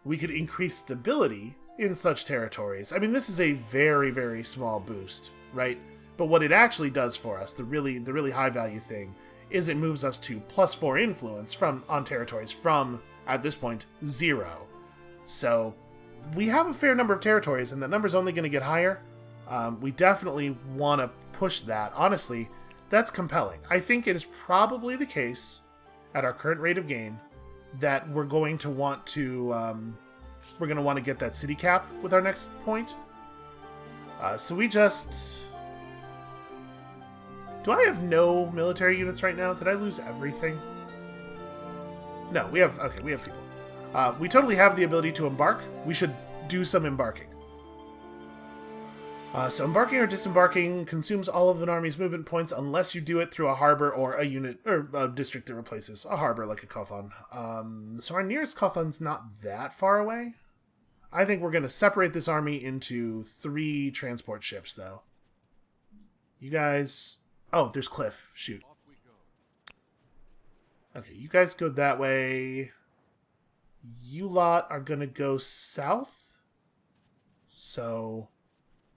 we could increase stability in such territories. I mean, this is a very, very small boost, right? But what it actually does for us, the really high value thing, is it moves us to +4 influence on territories from, at this point, 0. So we have a fair number of territories, and that number's only going to get higher. We definitely want to push that. Honestly, that's compelling. I think it is probably the case, at our current rate of gain, that we're going to want to get that city cap with our next point. So we just... Do I have no military units right now? Did I lose everything? No, we have people. We totally have the ability to embark. We should do some embarking. So embarking or disembarking consumes all of an army's movement points unless you do it through a harbor or a unit or a district that replaces a harbor like a Kothon. So our nearest Kothon's not that far away. I think we're going to separate this army into 3 transport ships, though. You guys... Oh, there's Cliff. Shoot. Okay, you guys go that way. You lot are going to go south. So...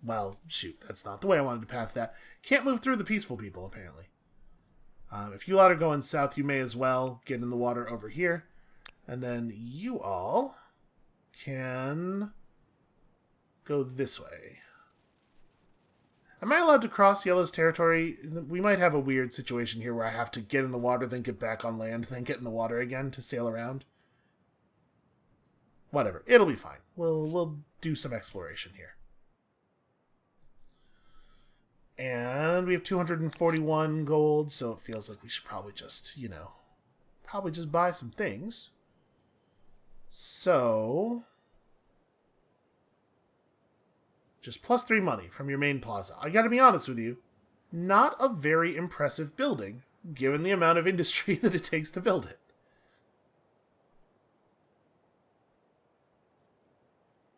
Well, shoot, that's not the way I wanted to path that. Can't move through the peaceful people, apparently. If you lot are going south, you may as well get in the water over here. And then you all can go this way. Am I allowed to cross Yellow's territory? We might have a weird situation here where I have to get in the water, then get back on land, then get in the water again to sail around. Whatever, it'll be fine. We'll do some exploration here. And we have 241 gold, so it feels like we should probably just, probably just buy some things. So, just +3 money from your main plaza. I gotta be honest with you, not a very impressive building, given the amount of industry that it takes to build it.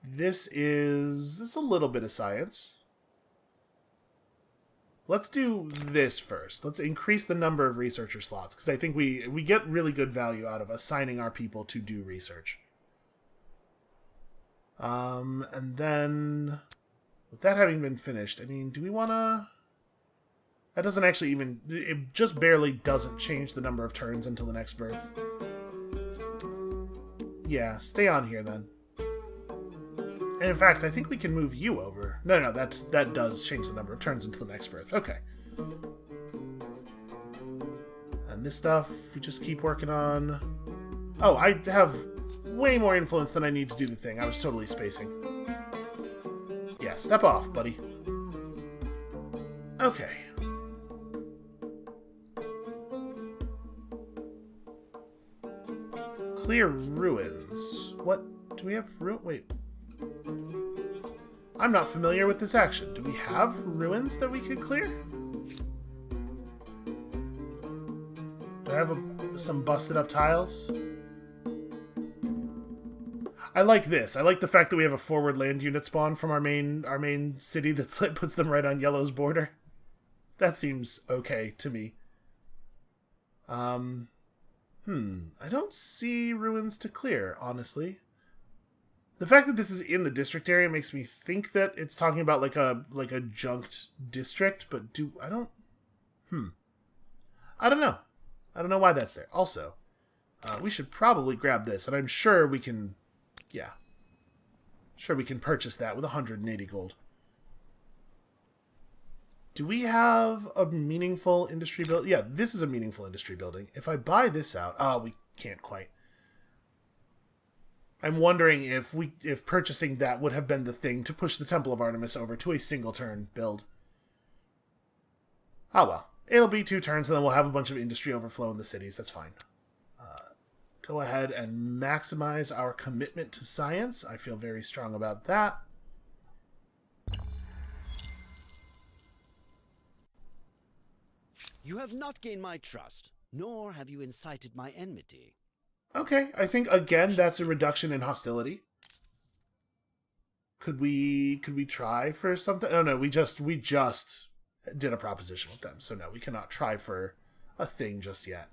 This is a little bit of science. Let's do this first. Let's increase the number of researcher slots, because I think we get really good value out of assigning our people to do research. And then, with that having been finished, I mean, do we want to... That doesn't actually even... It just barely doesn't change the number of turns until the next birth. Yeah, stay on here then. And in fact, I think we can move you over. No, that does change the number of turns until the next birth. Okay. And this stuff, we just keep working on. Oh, I have way more influence than I need to do the thing. I was totally spacing. Yeah, step off, buddy. Okay. Clear ruins. What? Do we have Wait. I'm not familiar with this action. Do we have ruins that we could clear? Do I have some busted up tiles? I like this. I like the fact that we have a forward land unit spawn from our main city that's like puts them right on Yellow's border. That seems okay to me. I don't see ruins to clear, honestly. The fact that this is in the district area makes me think that it's talking about like a junked district, but I don't know. I don't know why that's there. Also, we should probably grab this, and I'm sure we can, sure we can purchase that with 180 gold. Do we have a meaningful industry build? Yeah, this is a meaningful industry building. If I buy this out, we can't quite. I'm wondering if purchasing that would have been the thing to push the Temple of Artemis over to a single turn build. Oh well. It'll be 2 turns and then we'll have a bunch of industry overflow in the cities. That's fine. Go ahead and maximize our commitment to science. I feel very strong about that. You have not gained my trust, nor have you incited my enmity. Okay, I think, again, that's a reduction in hostility. Could we try for something? Oh, no, we just did a proposition with them, so no, we cannot try for a thing just yet.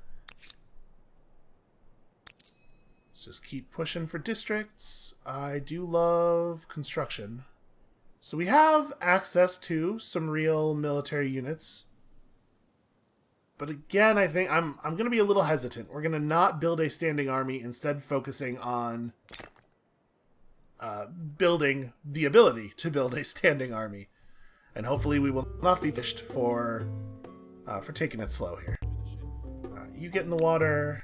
Let's just keep pushing for districts. I do love construction. So we have access to some real military units. But again, I think I'm going to be a little hesitant. We're going to not build a standing army, instead focusing on building the ability to build a standing army. And hopefully we will not be dished for taking it slow here. You get in the water.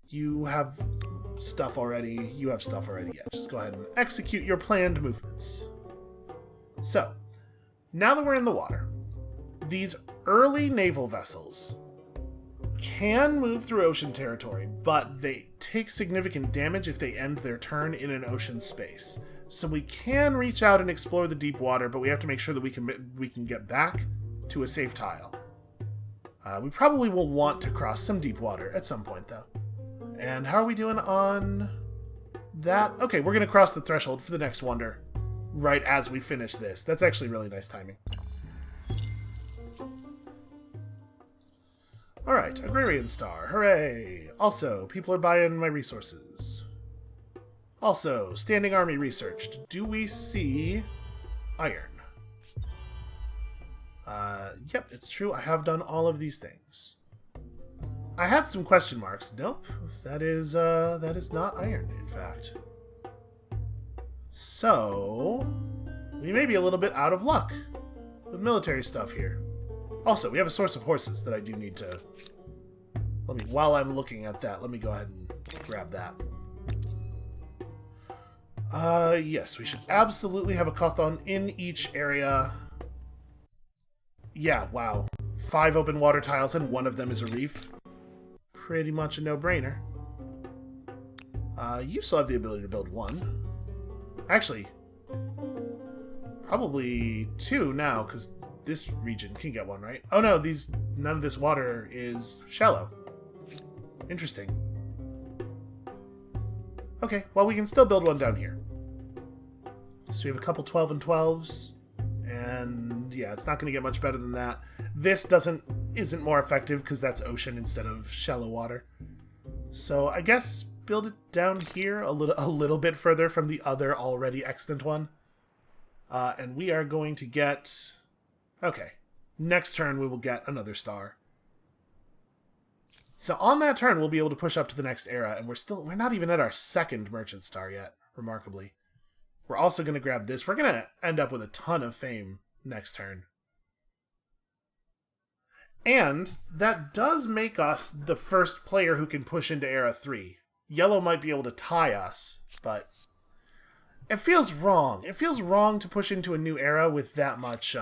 You have stuff already. Yeah, just go ahead and execute your planned movements. So, now that we're in the water, these early naval vessels can move through ocean territory, but they take significant damage if they end their turn in an ocean space. So we can reach out and explore the deep water, but we have to make sure that we can get back to a safe tile. We probably will want to cross some deep water at some point, though. And how are we doing on that? Okay, we're going to cross the threshold for the next wonder right as we finish this. That's actually really nice timing. Alright, Agrarian Star, hooray! Also, people are buying my resources. Also, standing army researched. Do we see iron? Yep, it's true. I have done all of these things. I had some question marks. Nope, that is not iron, in fact. So, we may be a little bit out of luck with military stuff here. Also, we have a source of horses that I do need to... while I'm looking at that, let me go ahead and grab that. Yes, we should absolutely have a Kothon in each area. Yeah, wow. 5 open water tiles and one of them is a reef. Pretty much a no-brainer. You still have the ability to build 1. Actually, probably 2 now, because this region can get 1, right? Oh no, none of this water is shallow. Interesting. Okay, well we can still build 1 down here. So we have a couple 12 and 12s. And yeah, it's not going to get much better than that. This isn't more effective because that's ocean instead of shallow water. So I guess build it down here a little bit further from the other already extant one. And we are going to get... Okay, next turn we will get another star. So on that turn we'll be able to push up to the next era, and we're not even at our second merchant star yet, remarkably. We're also going to grab this. We're going to end up with a ton of fame next turn. And that does make us the first player who can push into Era 3. Yellow might be able to tie us, but it feels wrong. It feels wrong to push into a new era with that much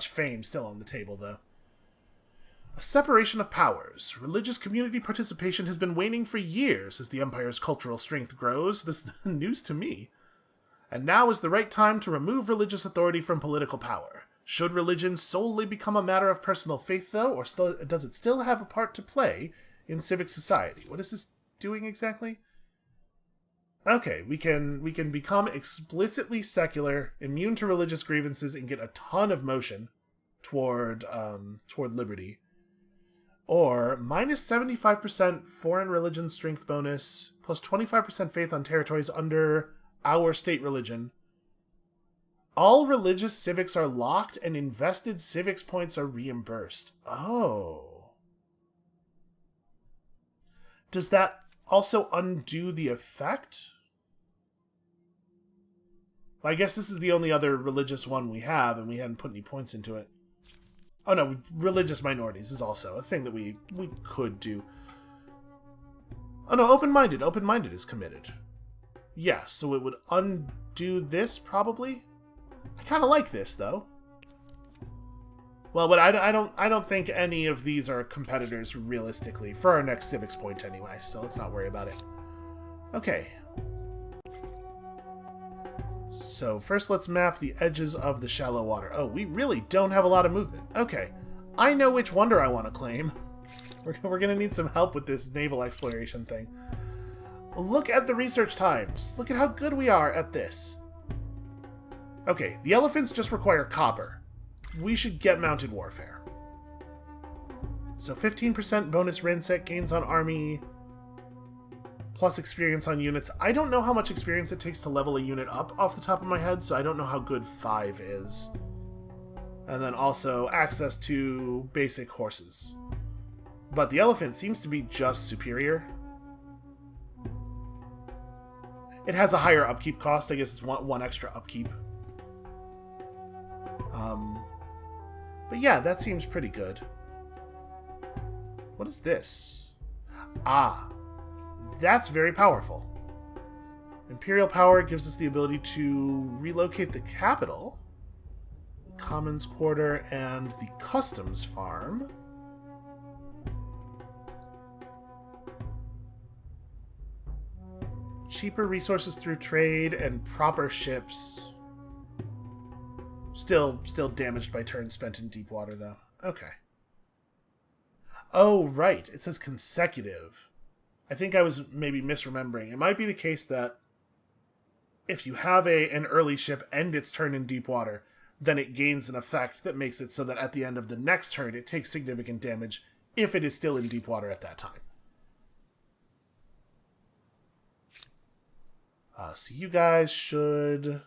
fame still on the table, though. A separation of powers. Religious community participation has been waning for years as the Empire's cultural strength grows. This is news to me. And now is the right time to remove religious authority from political power. Should religion solely become a matter of personal faith, though, or does it still have a part to play in civic society? What is this doing exactly? Okay, we can become explicitly secular, immune to religious grievances, and get a ton of motion toward liberty. Or minus 75% foreign religion strength bonus, plus 25% faith on territories under our state religion. All religious civics are locked and invested civics points are reimbursed. Oh. Does that also undo the effect? Well, I guess this is the only other religious one we have, and we hadn't put any points into it. Oh no, religious minorities is also a thing that we could do. Oh no, open-minded. Open-minded is committed. Yeah, so it would undo this, probably? I kind of like this, though. Well, but I don't think any of these are competitors, realistically, for our next civics point anyway, so let's not worry about it. Okay. So, first let's map the edges of the shallow water. Oh, we really don't have a lot of movement. Okay. I know which wonder I want to claim. We're going to need some help with this naval exploration thing. Look at the research times. Look at how good we are at this. Okay, the elephants just require copper. We should get mounted warfare. So 15% bonus Ransec gains on army, plus experience on units. I don't know how much experience it takes to level a unit up off the top of my head, so I don't know how good 5 is. And then also access to basic horses. But the elephant seems to be just superior. It has a higher upkeep cost. I guess it's one extra upkeep. But yeah, that seems pretty good. What is this? Ah, that's very powerful. Imperial power gives us the ability to relocate the capital, the Commons Quarter, and the Customs Farm. Cheaper resources through trade and proper ships. Still damaged by turns spent in deep water, though. Okay. Oh, right. It says consecutive. I think I was maybe misremembering. It might be the case that if you have an early ship end its turn in deep water, then it gains an effect that makes it so that at the end of the next turn it takes significant damage if it is still in deep water at that time. So you guys should...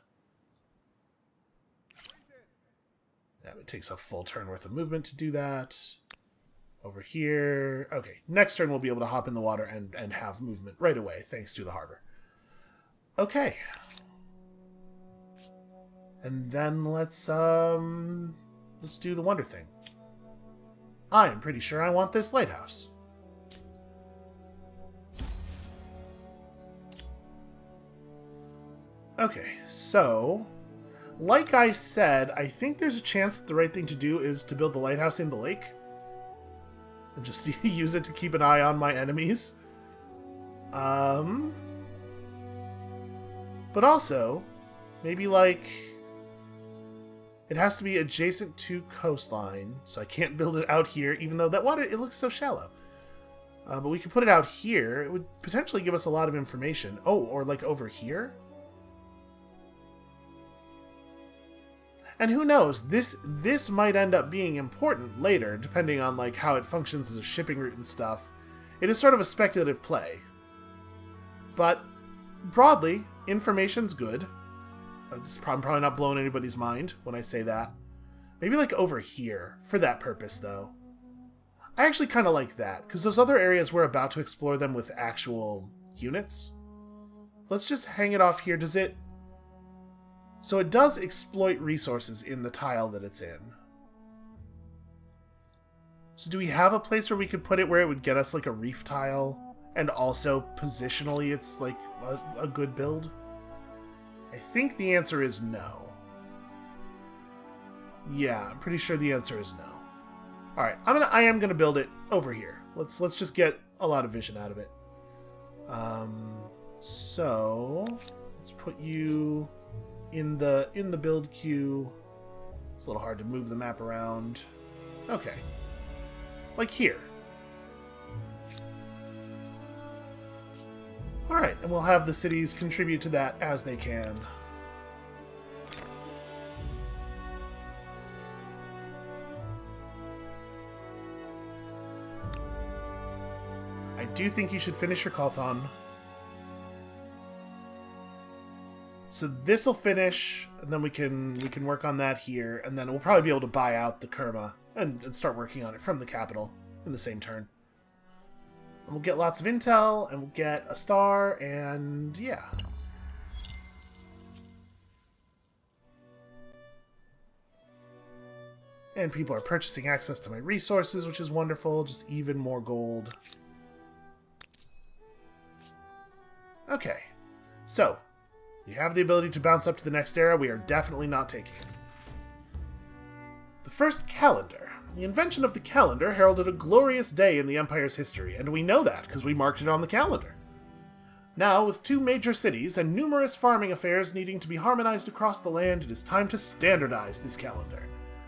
Yeah, it takes a full turn worth of movement to do that. Over here. Okay, next turn we'll be able to hop in the water and have movement right away, thanks to the harbor. Okay. And then let's do the wonder thing. I'm pretty sure I want this lighthouse. Okay, so Like I said, I think there's a chance that the right thing to do is to build the lighthouse in the lake. And just use it to keep an eye on my enemies. But also, maybe like... It has to be adjacent to coastline, so I can't build it out here, even though that water, it looks so shallow. But we could put it out here. It would potentially give us a lot of information. Oh, or like over here? And who knows, this might end up being important later, depending on like how it functions as a shipping route and stuff. It is sort of a speculative play. But, broadly, information's good. I'm probably not blowing anybody's mind when I say that. Maybe like over here, for that purpose though. I actually kind of like that, because those other areas we're about to explore them with actual units. Let's just hang it off here. Does it... So it does exploit resources in the tile that it's in. So do we have a place where we could put it where it would get us like a reef tile? And also, positionally, it's like a good build? I think the answer is no. Yeah, I'm pretty sure the answer is no. Alright, I am gonna build it over here. Let's just get a lot of vision out of it. So let's put you in the build queue. It's a little hard to move the map around. Okay. Like here. Alright, and we'll have the cities contribute to that as they can. I do think you should finish your Cawthon. So this'll finish, and then we can work on that here, and then we'll probably be able to buy out the Kerma and start working on it from the capital in the same turn. And we'll get lots of intel, and we'll get a star, and yeah. And people are purchasing access to my resources, which is wonderful. Just even more gold. Okay. So, you have the ability to bounce up to the next era. We are definitely not taking it. The first calendar. The invention of the calendar heralded a glorious day in the Empire's history, and we know that because we marked it on the calendar. Now, with 2 major cities and numerous farming affairs needing to be harmonized across the land, it is time to standardize this calendar.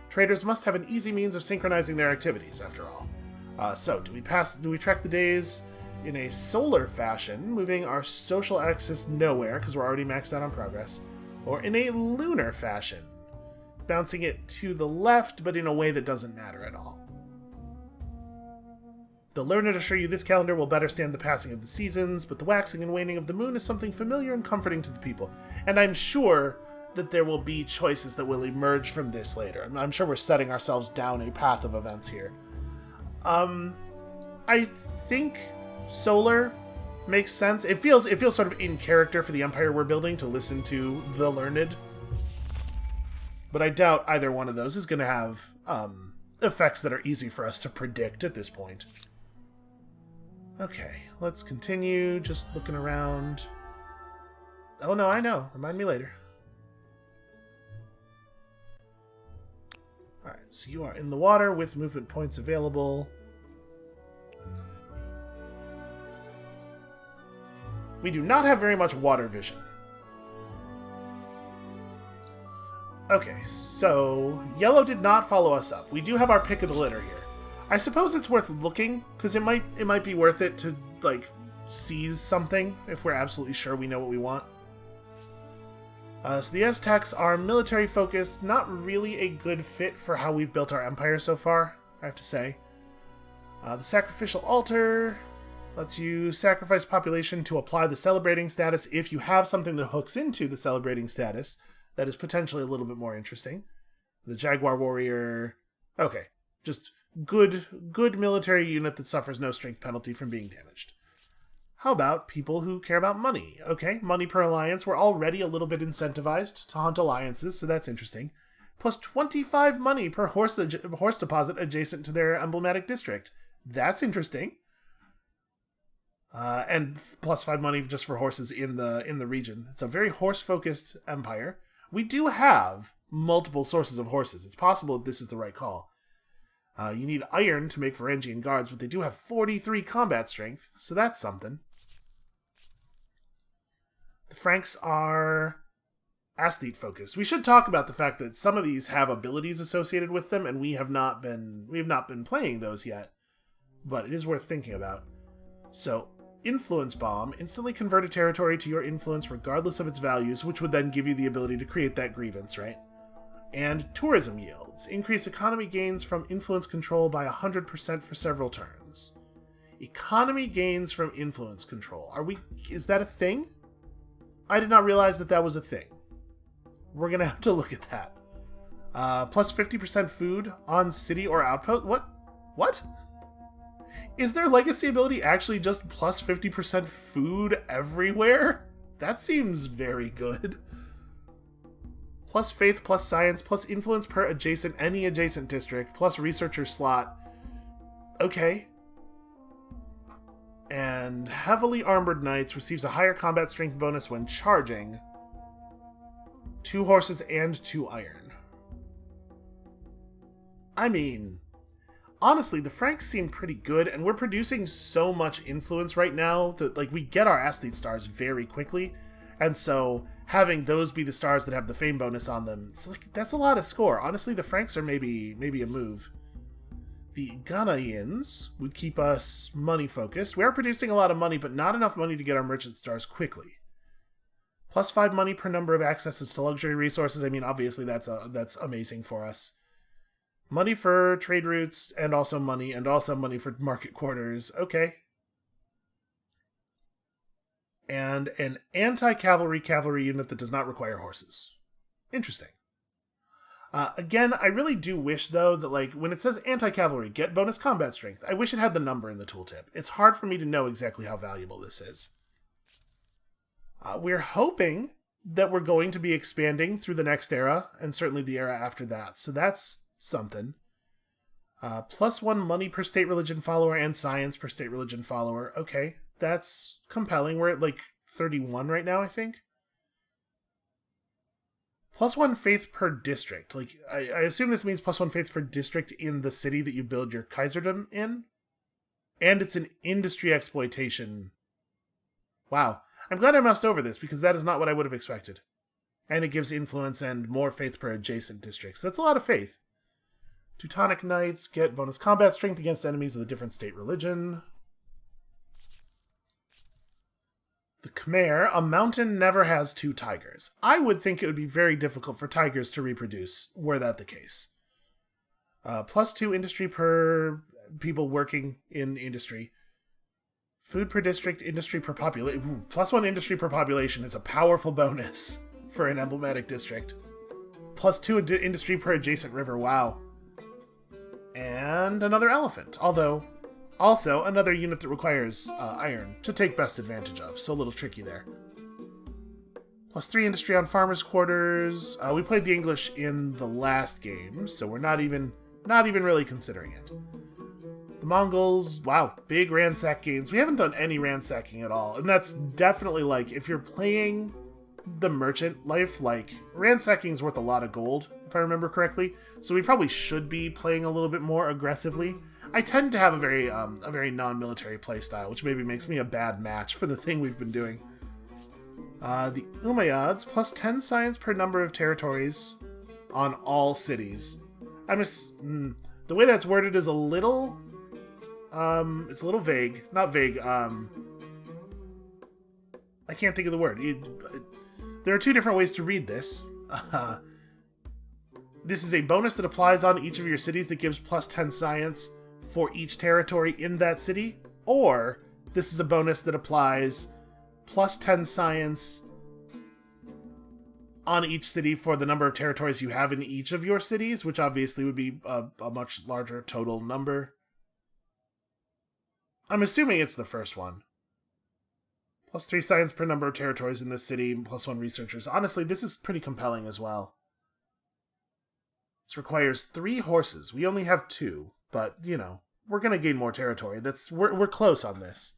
Traders must have an easy means of synchronizing their activities, after all. So, do we track the days in a solar fashion, moving our social axis nowhere because we're already maxed out on progress, or in a lunar fashion, bouncing it to the left, but in a way that doesn't matter at all? The learned assure you this calendar will better stand the passing of the seasons, but the waxing and waning of the moon is something familiar and comforting to the people, and I'm sure that there will be choices that will emerge from this later. I'm sure we're setting ourselves down a path of events here. I think solar makes sense. It feels sort of in character for the empire we're building to listen to the learned. But I doubt either one of those is going to have effects that are easy for us to predict at this point. Okay, let's continue just looking around. Oh no, I know. Remind me later. Alright, so you are in the water with movement points available. We do not have very much water vision. Okay, so yellow did not follow us up. We do have our pick of the litter here. I suppose it's worth looking, because it might be worth it to, like, seize something if we're absolutely sure we know what we want. So the Aztecs are military-focused, not really a good fit for how we've built our empire so far, I have to say. The Sacrificial Altar lets you sacrifice population to apply the celebrating status if you have something that hooks into the celebrating status. That is potentially a little bit more interesting. The Jaguar Warrior... Okay, just good military unit that suffers no strength penalty from being damaged. How about people who care about money? Okay, money per alliance. We're already a little bit incentivized to hunt alliances, so that's interesting. Plus 25 money per horse deposit adjacent to their emblematic district. That's interesting. And plus 5 money just for horses in the region. It's a very horse-focused empire. We do have multiple sources of horses. It's possible that this is the right call. You need iron to make Varangian guards, but they do have 43 combat strength, so that's something. The Franks are aesthete focused. We should talk about the fact that some of these have abilities associated with them, and we have not been playing those yet. But it is worth thinking about. So, Influence Bomb, instantly convert a territory to your influence regardless of its values, which would then give you the ability to create that grievance, right? And Tourism Yields, increase economy gains from influence control by 100% for several turns. Economy gains from influence control. Is that a thing? I did not realize that was a thing. We're gonna have to look at that. Plus 50% food on city or outpost. What? Is their legacy ability actually just plus 50% food everywhere? That seems very good. Plus faith, plus science, plus influence per any adjacent district, plus researcher slot. Okay. And heavily armored knights receives a higher combat strength bonus when charging. 2 horses and 2 iron. I mean, honestly, the Franks seem pretty good, and we're producing so much influence right now that, like, we get our athlete stars very quickly, and so having those be the stars that have the fame bonus on them, it's like, that's a lot of score. Honestly, the Franks are maybe a move. The Ghanaians would keep us money focused. We are producing a lot of money, but not enough money to get our merchant stars quickly. Plus 5 money per number of accesses to luxury resources. I mean, obviously that's amazing for us. Money for trade routes, and also money for market quarters. Okay. And an anti-cavalry cavalry unit that does not require horses. Interesting. Again, I really do wish, though, that, like, when it says anti-cavalry, get bonus combat strength, I wish it had the number in the tooltip. It's hard for me to know exactly how valuable this is. We're hoping that we're going to be expanding through the next era, and certainly the era after that, so that's something. Plus 1 money per state religion follower and science per state religion follower. Okay, that's compelling. We're at, like, 31 right now, I think. Plus 1 faith per district. Like, I assume this means plus 1 faith per district in the city that you build your Kaiserdom in. And it's an industry exploitation. Wow. I'm glad I moused over this, because that is not what I would have expected. And it gives influence and more faith per adjacent districts. That's a lot of faith. Teutonic Knights get bonus combat strength against enemies with a different state religion. The Khmer, a mountain never has 2 tigers. I would think it would be very difficult for tigers to reproduce, were that the case. Plus 2 industry per people working in industry. Food per district, industry per population. Plus 1 industry per population is a powerful bonus for an emblematic district. Plus 2 industry per adjacent river, wow. And another elephant, although also another unit that requires iron to take best advantage of, so a little tricky there. Plus 3 industry on farmers' quarters. We played the English in the last game, so we're not even really considering it. The Mongols, wow, big ransack gains. We haven't done any ransacking at all, and that's definitely, like, if you're playing the merchant life, like, ransacking is worth a lot of gold, if I remember correctly, so we probably should be playing a little bit more aggressively. I tend to have a very non-military playstyle, which maybe makes me a bad match for the thing we've been doing. The Umayyads, plus 10 science per number of territories on all cities. The way that's worded is a little... it's a little vague. Not vague, I can't think of the word. There are 2 different ways to read this. This is a bonus that applies on each of your cities that gives plus 10 science for each territory in that city, or this is a bonus that applies plus 10 science on each city for the number of territories you have in each of your cities, which obviously would be a much larger total number. I'm assuming it's the first one. Plus 3 science per number of territories in this city, and plus 1 researchers. Honestly, this is pretty compelling as well. This requires 3 horses. We only have 2, but, you know, we're going to gain more territory. We're close on this.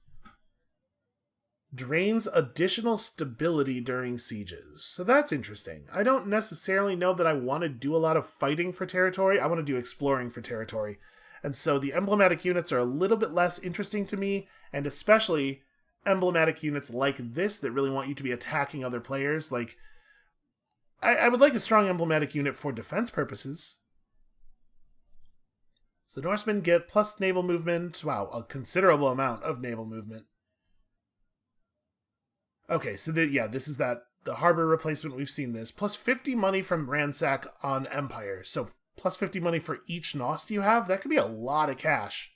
Drains additional stability during sieges. So that's interesting. I don't necessarily know that I want to do a lot of fighting for territory. I want to do exploring for territory. And so the emblematic units are a little bit less interesting to me, and especially emblematic units like this that really want you to be attacking other players. Like, I would like a strong emblematic unit for defense purposes. So the Norsemen get plus naval movement. Wow, a considerable amount of naval movement. Okay, so this is the harbor replacement. We've seen this. Plus 50 money from Ransack on Empire. So plus 50 money for each Nost you have. That could be a lot of cash.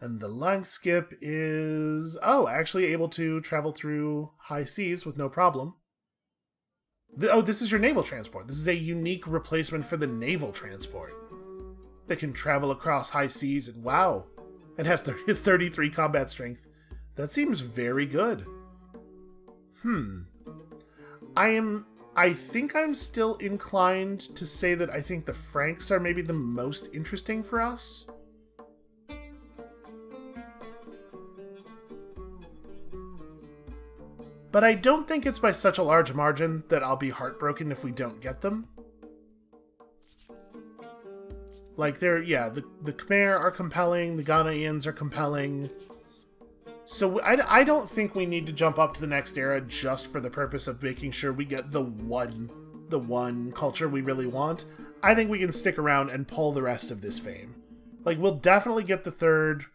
And the line skip is, actually able to travel through high seas with no problem. This is your naval transport. This is a unique replacement for the naval transport. That can travel across high seas and wow. It has 33 combat strength. That seems very good. I think I'm still inclined to say that I think the Franks are maybe the most interesting for us. But I don't think it's by such a large margin that I'll be heartbroken if we don't get them. Like, the Khmer are compelling, the Ghanaians are compelling. So I don't think we need to jump up to the next era just for the purpose of making sure we get the one culture we really want. I think we can stick around and pull the rest of this fame. Like, we'll definitely get the third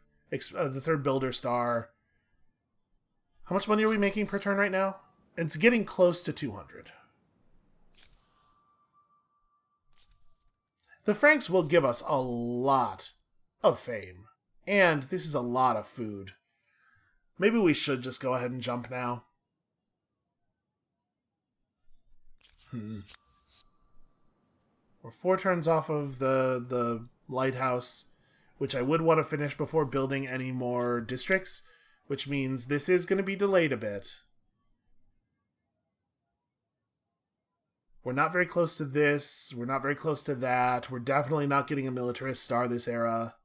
builder star. How much money are we making per turn right now? It's getting close to 200. The Franks will give us a lot of fame. And this is a lot of food. Maybe we should just go ahead and jump now. We're 4 turns off of the lighthouse, which I would want to finish before building any more districts, which means this is going to be delayed a bit. We're not very close to this. We're not very close to that. We're definitely not getting a militarist star this era.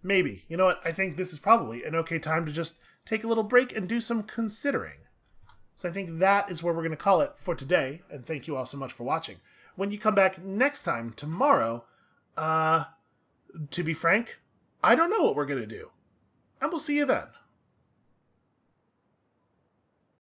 Maybe. You know what? I think this is probably an okay time to just take a little break and do some considering. So I think that is where we're going to call it for today. And thank you all so much for watching. When you come back next time, tomorrow, to be frank, I don't know what we're going to do. And we'll see you then.